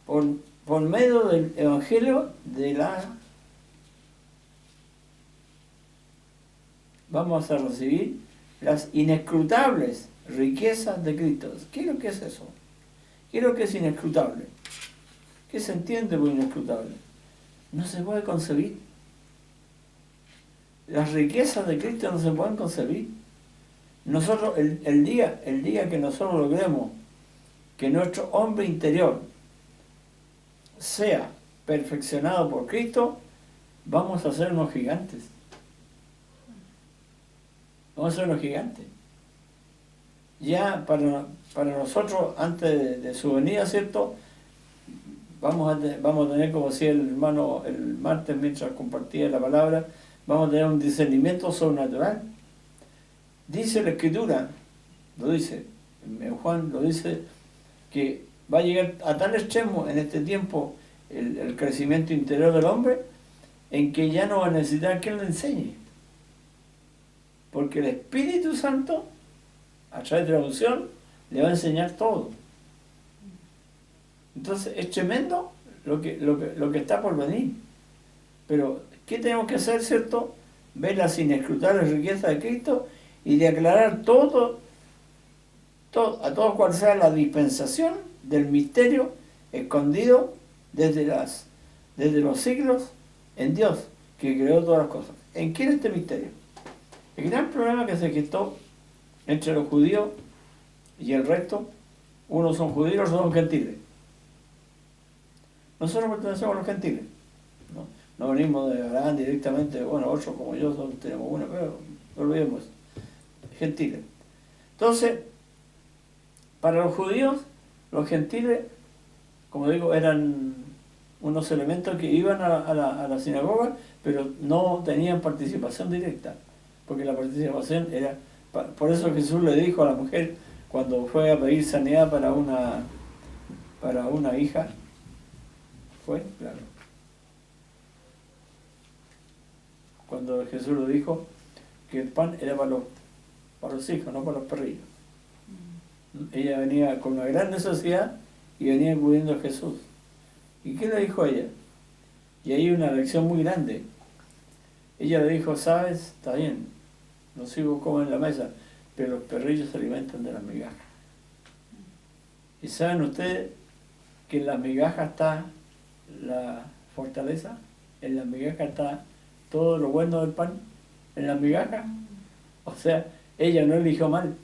Speaker 1: Por medio del evangelio vamos a recibir las inescrutables riquezas de Cristo. ¿Qué es lo que es eso? ¿Qué es lo que es inescrutable? ¿Qué se entiende por inescrutable? No se puede concebir, Las riquezas de Cristo no se pueden concebir. Nosotros, el día que nosotros logremos que nuestro hombre interior sea perfeccionado por Cristo, vamos a ser unos gigantes. Vamos a ser unos gigantes. Ya para nosotros, antes de su venida, ¿cierto? Vamos a tener, como decía el hermano el martes mientras compartía la palabra, vamos a tener un discernimiento sobrenatural. Dice la Escritura, lo dice, en Juan lo dice, que va a llegar a tal extremo en este tiempo el crecimiento interior del hombre, en que ya no va a necesitar que él le enseñe. Porque el Espíritu Santo, a través de la unción, le va a enseñar todo. Entonces es tremendo lo que está por venir. Pero, ¿qué tenemos que hacer, cierto? Ver las inescrutables riquezas de Cristo y de aclarar todo a todos cuál sea la dispensación del misterio escondido desde los siglos en Dios, que creó todas las cosas. ¿En qué es este misterio? El gran problema que se gestó entre los judíos y el resto, unos son judíos, otros son gentiles. Nosotros pertenecemos a los gentiles, no venimos de Abraham directamente, bueno, otros como yo tenemos una, pero no olvidemos, gentiles. Entonces, para los judíos, los gentiles, como digo, eran unos elementos que iban a la sinagoga, pero no tenían participación directa, porque la participación era... Por eso Jesús le dijo a la mujer, cuando fue a pedir sanidad para una hija, fue, claro, cuando Jesús le dijo que el pan era para los hijos, no para los perrillos. Ella venía con una gran necesidad y venía acudiendo a Jesús. ¿Y qué le dijo ella? Y ahí una lección muy grande. Ella le dijo, ¿sabes? Está bien, los hijos comen en la mesa, pero los perrillos se alimentan de las migajas. ¿Y saben ustedes que en las migajas está la fortaleza? En las migajas está todo lo bueno del pan. En las migajas. O sea, ella no eligió mal.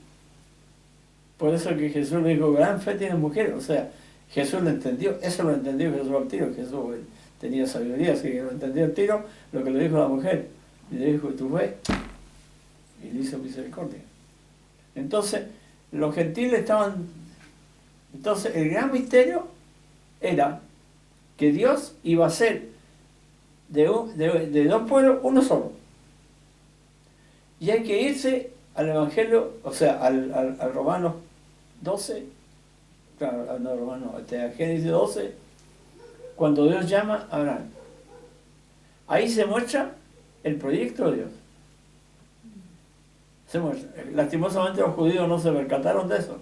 Speaker 1: Por eso que Jesús le dijo, gran fe tiene mujer. O sea, Jesús lo entendió. Eso lo entendió Jesús al tiro. Jesús tenía sabiduría, así que lo entendió al tiro lo que le dijo la mujer. Y le dijo, tu fe. Y le hizo misericordia. Entonces, los gentiles estaban... Entonces, el gran misterio era que Dios iba a ser de dos pueblos uno solo. Y hay que irse al Evangelio, o sea, al Romanos 12, claro, no Romanos, a Génesis 12, cuando Dios llama a Abraham. Ahí se muestra el proyecto de Dios. Se muestra. Lastimosamente los judíos no se percataron de eso.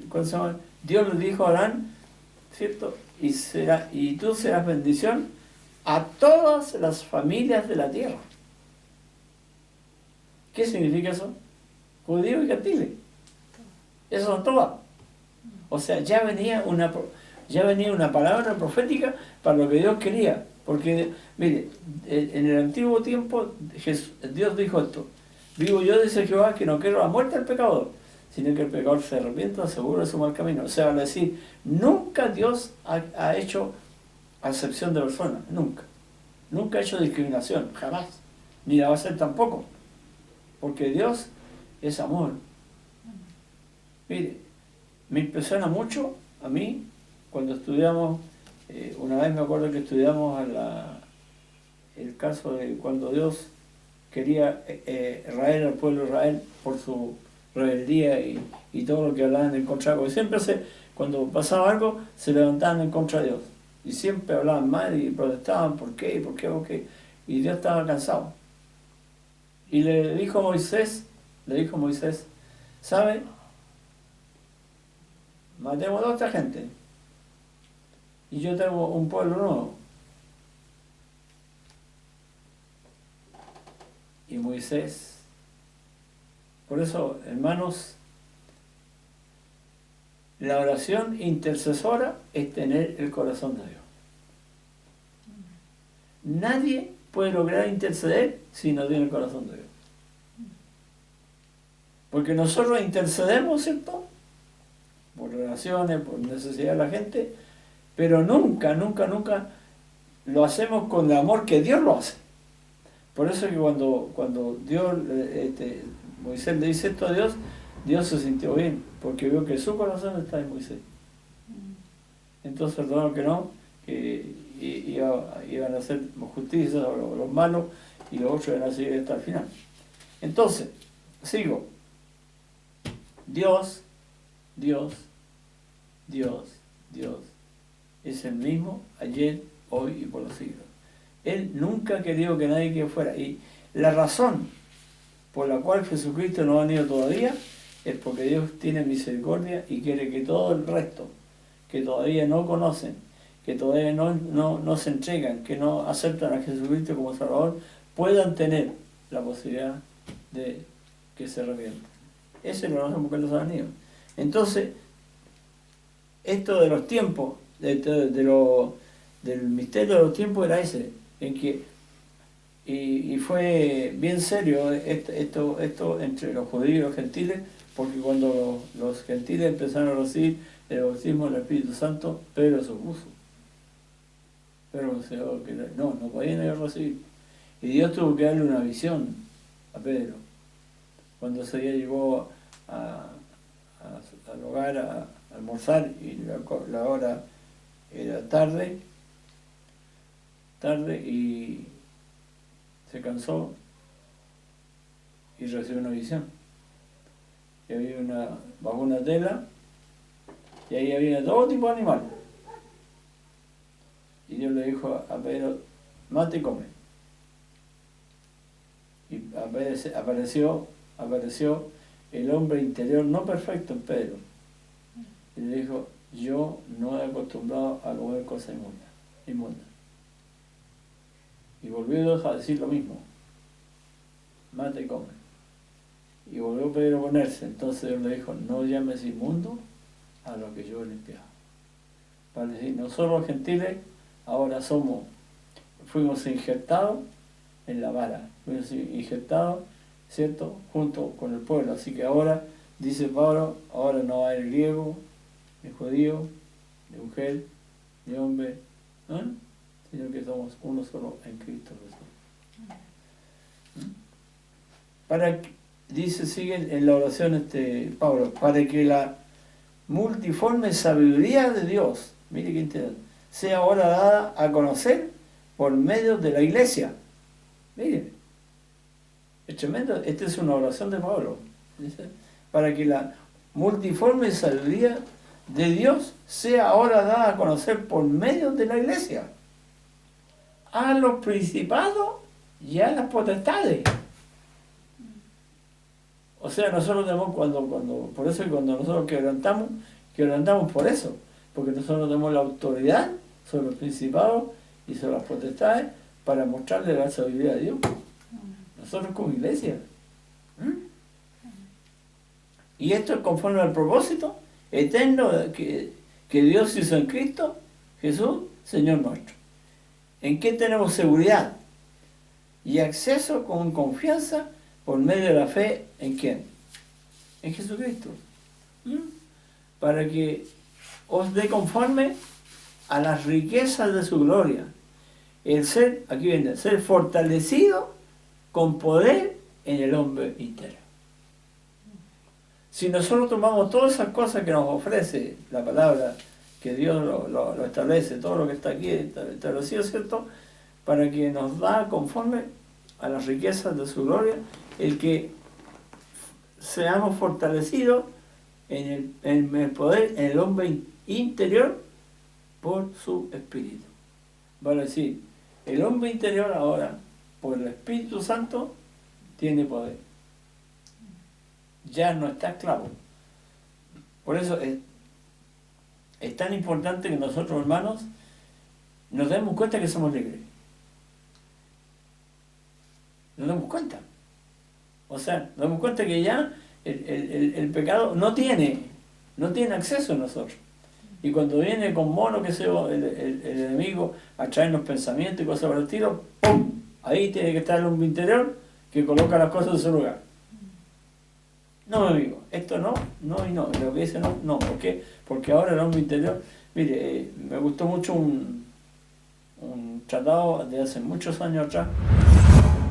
Speaker 1: ¿Cómo se llama? Dios le dijo a Abraham, ¿cierto? Y tú serás bendición a todas las familias de la tierra. ¿Qué significa eso? Judíos y gentiles. Eso son todas. O sea, ya venía una palabra profética para lo que Dios quería. Porque, mire, en el antiguo tiempo Dios dijo esto: vivo yo, dice Jehová, que no quiero la muerte del pecador, sino que el pecador se arrepienta, seguro de su mal camino. O sea, van a decir, nunca Dios ha hecho acepción de personas, nunca. Nunca ha hecho discriminación, jamás. Ni la va a hacer tampoco. Porque Dios es amor. Mire, me impresiona mucho a mí cuando estudiamos, una vez me acuerdo que estudiamos el caso de cuando Dios quería Israel, al pueblo de Israel, por su rebeldía y todo lo que hablaban en contra, porque siempre cuando pasaba algo se levantaban en contra de Dios y siempre hablaban mal y protestaban, ¿por qué? Y Dios estaba cansado y le dijo a Moisés, ¿sabe? Matemos a toda esta gente y yo tengo un pueblo nuevo. Y Moisés, por eso, hermanos, la oración intercesora es tener el corazón de Dios. Nadie puede lograr interceder si no tiene el corazón de Dios. Porque nosotros intercedemos, ¿cierto? Por relaciones, por necesidad de la gente, pero nunca lo hacemos con el amor que Dios lo hace. Por eso es que cuando Dios, Moisés le dice esto a Dios, Dios se sintió bien, porque vio que su corazón está en Moisés. Entonces ordenó que no, que iban a hacer justicia los malos y los otros iban a seguir hasta el final. Entonces, sigo. Dios es el mismo ayer, hoy y por los siglos. Él nunca ha querido que nadie quede fuera. Y la razón por la cual Jesucristo no ha venido todavía es porque Dios tiene misericordia y quiere que todo el resto, que todavía no conocen, que todavía no se entregan, que no aceptan a Jesucristo como Salvador, puedan tener la posibilidad de que se arrepientan. Esa es la razón por la que los ha venido. Entonces, esto de los tiempos, del misterio de los tiempos era ese, en que, y fue bien serio esto entre los judíos y los gentiles, porque cuando los gentiles empezaron a recibir el bautismo del Espíritu Santo, Pedro se opuso. Pero no podían ir a recibir. Y Dios tuvo que darle una visión a Pedro. Cuando ese día llegó al hogar a almorzar y la hora era tarde y se cansó y recibió una visión. Y había bajo una tela y ahí había todo tipo de animales. Y Dios le dijo a Pedro, mate y come. Y apareció el hombre interior no perfecto en Pedro. Y le dijo, yo no he acostumbrado a comer cosas inmundas. Y volvió a decir lo mismo, mate y come. Y volvió Pedro a ponerse. Entonces Dios le dijo, no llames inmundo a lo que yo he limpiado. Para decir, nosotros los gentiles ahora fuimos injertados en la vara, fuimos injertados, ¿cierto?, junto con el pueblo. Así que ahora, dice Pablo, ahora no hay griego, ni judío, ni mujer, ni hombre, ¿no?, sino que somos uno solo en Cristo Jesús. Sigue en la oración Pablo, para que la multiforme sabiduría de Dios, mire qué interesante, sea ahora dada a conocer por medio de la iglesia. Mire, es tremendo. Esta es una oración de Pablo. Dice, para que la multiforme sabiduría de Dios sea ahora dada a conocer por medio de la iglesia a los principados y a las potestades. O sea, nosotros tenemos por eso que cuando nosotros quebrantamos por eso, porque nosotros tenemos la autoridad sobre los principados y sobre las potestades para mostrarle la sabiduría de Dios. Nosotros como iglesia. Y esto es conforme al propósito eterno que Dios hizo en Cristo Jesús, Señor nuestro. ¿En qué tenemos seguridad y acceso con confianza por medio de la fe? ¿En quién? En Jesucristo. Para que os dé conforme a las riquezas de su gloria. Aquí viene, ser fortalecido con poder en el hombre interior. Si nosotros tomamos todas esas cosas que nos ofrece la palabra, que Dios lo establece, todo lo que está aquí establecido, ¿cierto?, para que nos da conforme a las riquezas de su gloria, el que seamos fortalecidos en el poder, en el hombre interior, por su Espíritu. Vale decir, el hombre interior ahora, por el Espíritu Santo, tiene poder. Ya no está esclavo. Por eso es tan importante que nosotros, hermanos, nos demos cuenta que somos libres. Nos damos cuenta. O sea, nos damos cuenta que ya el pecado no tiene acceso a nosotros. Y cuando viene con mono, que sea el enemigo, a traernos pensamientos y cosas por el estilo, ¡pum!, Ahí tiene que estar el hombre interior que coloca las cosas en su lugar. No, amigo, esto no, no y no. Y lo que dice no, no. ¿Por qué? Porque ahora el hombre interior... Mire, me gustó mucho un tratado de hace muchos años atrás,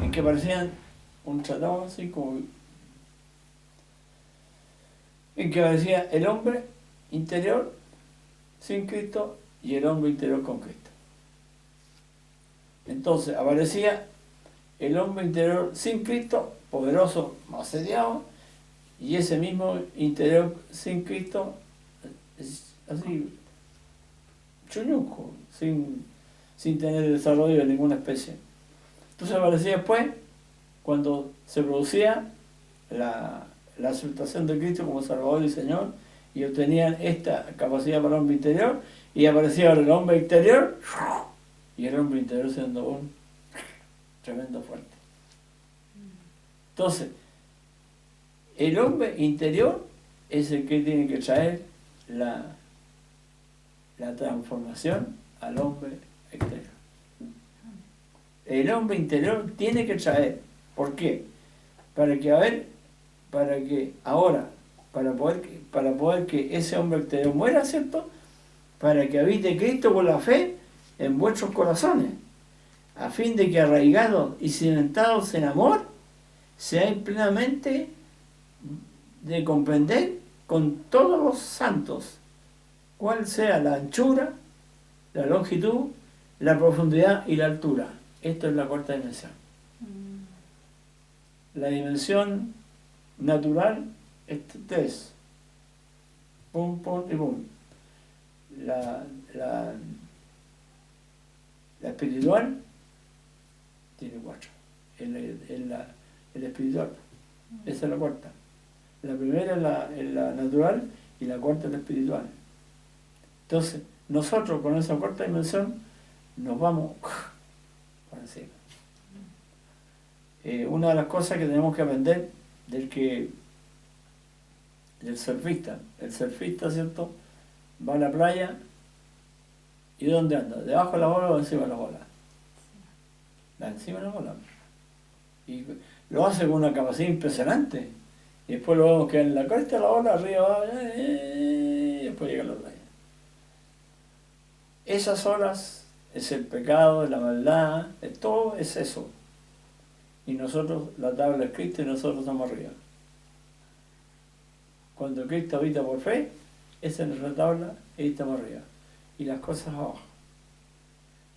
Speaker 1: en que parecían un tratado así como... en que aparecía el hombre interior sin Cristo y el hombre interior con Cristo. Entonces aparecía el hombre interior sin Cristo, poderoso, asediado, y ese mismo interior sin Cristo, así, chuñuco, sin tener desarrollo de ninguna especie. Entonces aparecía después, cuando se producía la aceptación de Cristo como Salvador y Señor, y obtenían esta capacidad para el hombre interior, y aparecía el hombre exterior, y el hombre interior siendo un tremendo fuerte. Entonces, el hombre interior es el que tiene que traer la transformación al hombre exterior. El hombre interior tiene que traer. ¿Por qué? Para poder que ese hombre exterior muera, ¿cierto? Para que habite Cristo con la fe en vuestros corazones, a fin de que arraigados y cimentados en amor, seáis plenamente de comprender con todos los santos cuál sea la anchura, la longitud, la profundidad y la altura. Esto es la cuarta dimensión. La dimensión natural es 3. Pum, pum y pum. La espiritual tiene 4. El espiritual. Esa es la cuarta. La primera es la natural y la cuarta es la espiritual. Entonces, nosotros con esa cuarta dimensión nos vamos por encima. Una de las cosas que tenemos que aprender del surfista. El surfista, ¿cierto? Va a la playa y ¿dónde anda? ¿Debajo de la ola o encima de la ola? Encima de la ola. Y lo hace con una capacidad impresionante. Y después lo vemos que en la cresta de la ola, arriba va, y después llega a la playa. Esas olas es el pecado, es la maldad, todo es eso. Y nosotros, la tabla es Cristo y nosotros estamos arriba. Cuando Cristo habita por fe, esa es nuestra tabla y estamos arriba. Y las cosas abajo.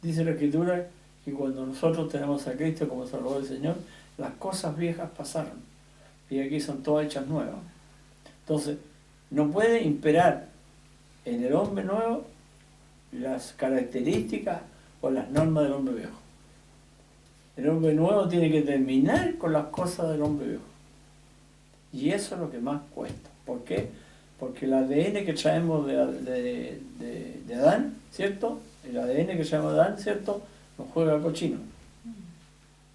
Speaker 1: Dice la Escritura que cuando nosotros tenemos a Cristo como Salvador y Señor, las cosas viejas pasaron. Y aquí son todas hechas nuevas. Entonces, no puede imperar en el hombre nuevo las características o las normas del hombre viejo. El hombre nuevo tiene que terminar con las cosas del hombre viejo. Y eso es lo que más cuesta. ¿Por qué? Porque el ADN que traemos de Adán, ¿cierto? El ADN que traemos de Adán, ¿cierto? Nos juega cochino.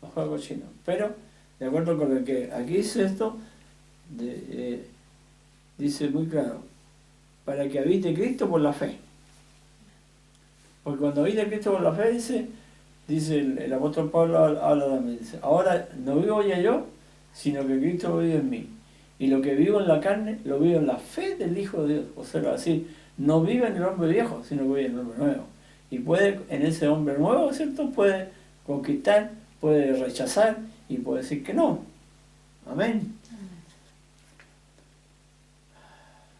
Speaker 1: Nos juega cochino. Pero, de acuerdo con lo que aquí dice esto, dice muy claro, para que habite Cristo por la fe. Porque cuando habita Cristo por la fe, dice el apóstol Pablo habla también, dice, ahora no vivo ya yo, sino que Cristo vive en mí. Y lo que vivo en la carne, lo vivo en la fe del Hijo de Dios. O sea, así, no vive en el hombre viejo, sino que vive en el hombre nuevo. Y puede, en ese hombre nuevo, ¿cierto? Puede conquistar, puede rechazar y puede decir que no. Amén.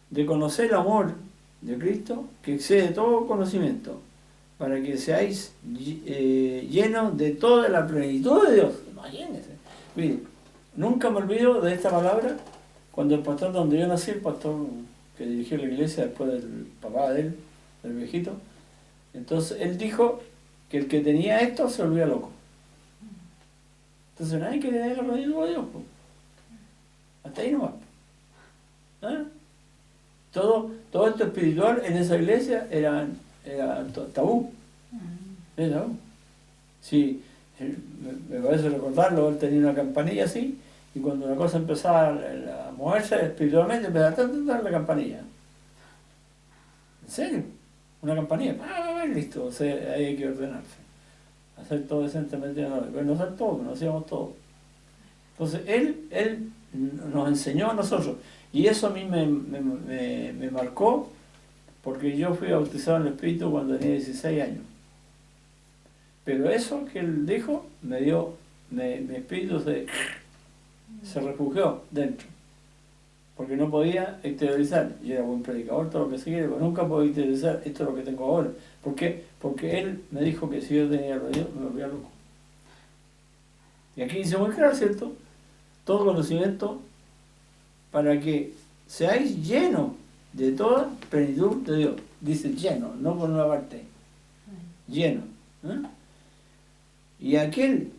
Speaker 1: De conocer el amor de Cristo, que excede todo conocimiento, para que seáis llenos de toda la plenitud de Dios. Imagínense. Mire, nunca me olvido de esta palabra cuando el pastor donde yo nací, el pastor que dirigió la iglesia después del papá de él, del viejito, entonces él dijo que el que tenía esto se volvía loco. Entonces nadie quería dejarlo de Dios. Pues. Hasta ahí nomás. ¿Ah? Todo esto espiritual en esa iglesia era tabú. Era tabú. Me parece recordarlo, él tenía una campanilla así, y cuando la cosa empezaba a moverse espiritualmente, empezaba a dar la campanilla. ¿En serio? Una campanilla. Listo, o sea, hay que ordenarse. hacer todo decentemente y honorable. Pero no hacer todo, no hacíamos todo. Entonces, Él nos enseñó a nosotros. Y eso a mí me marcó, porque yo fui bautizado en el Espíritu cuando tenía 16 años. Pero eso que Él dijo, mi espíritu se refugió dentro. Porque no podía exteriorizar. Yo era buen predicador, todo lo que se quiere, pero nunca podía exteriorizar esto es lo que tengo ahora. ¿Por qué? Porque Él me dijo que si yo tenía lo de Dios, me volvía loco. Y aquí dice muy claro, ¿cierto? Todo conocimiento para que seáis llenos de toda plenitud de Dios. Dice lleno, no por una parte. Lleno. ¿Eh? Y aquel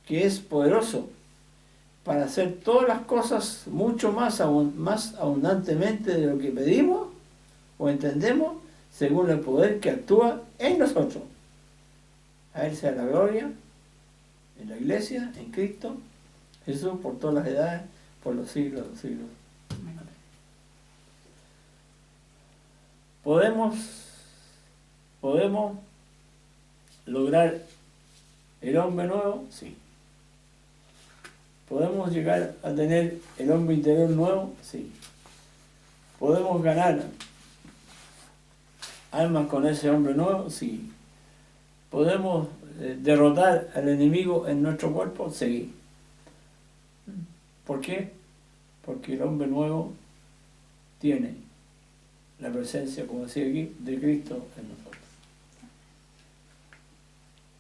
Speaker 1: que es poderoso para hacer todas las cosas mucho más abundantemente de lo que pedimos o entendemos, según el poder que actúa en nosotros. A Él sea la gloria, en la Iglesia, en Cristo, Jesús, por todas las edades, por los siglos de los siglos. Amén. ¿Podemos lograr el hombre nuevo? Sí. ¿Podemos llegar a tener el hombre interior nuevo? Sí. ¿Podemos ganar almas con ese hombre nuevo? Sí. ¿Podemos derrotar al enemigo en nuestro cuerpo? Sí. ¿Por qué? Porque el hombre nuevo tiene la presencia, como decía aquí, de Cristo en nosotros.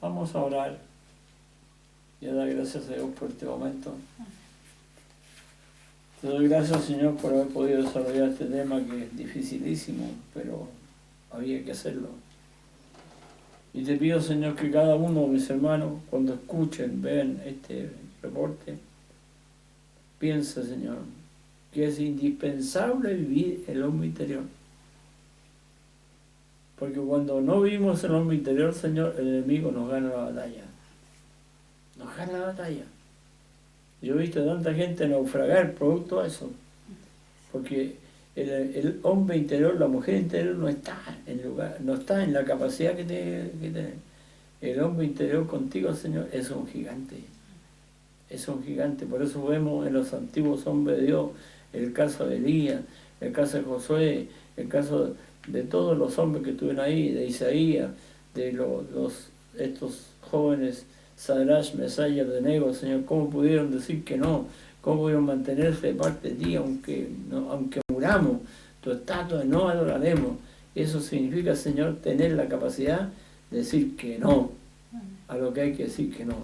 Speaker 1: Vamos a orar y a dar gracias a Dios por este momento. Te doy gracias, Señor, por haber podido desarrollar este tema que es dificilísimo, pero había que hacerlo. Y te pido, Señor, que cada uno de mis hermanos, cuando escuchen, vean este reporte, piensa, Señor, que es indispensable vivir el hombre interior. Porque cuando no vivimos el hombre interior, Señor, el enemigo nos gana la batalla. Nos gana la batalla. Yo he visto a tanta gente naufragar producto de eso. Porque el hombre interior, la mujer interior no está en el lugar, no está en la capacidad que tiene. El hombre interior contigo, Señor, es un gigante. Es un gigante. Por eso vemos en los antiguos hombres de Dios el caso de Elías, el caso de Josué, el caso de todos los hombres que estuvieron ahí, de Isaías, de estos jóvenes Sadrach, Mesach y Abednego, Señor, cómo pudieron decir que no, cómo pudieron mantenerse de parte de ti, aunque muramos, tu estatua no adoraremos. Eso significa, Señor, tener la capacidad de decir que no a lo que hay que decir que no.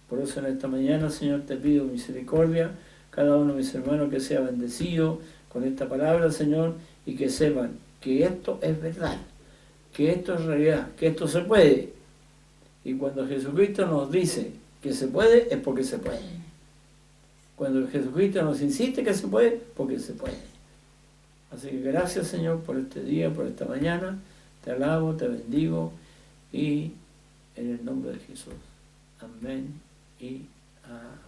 Speaker 1: Por eso en esta mañana, Señor, te pido misericordia, cada uno de mis hermanos que sea bendecido con esta palabra, Señor, y que sepan que esto es verdad, que esto es realidad, que esto se puede. Y cuando Jesucristo nos dice que se puede, es porque se puede. Cuando Jesucristo nos insiste que se puede, porque se puede. Así que gracias, Señor, por este día, por esta mañana. Te alabo, te bendigo y en el nombre de Jesús. Amén y amén.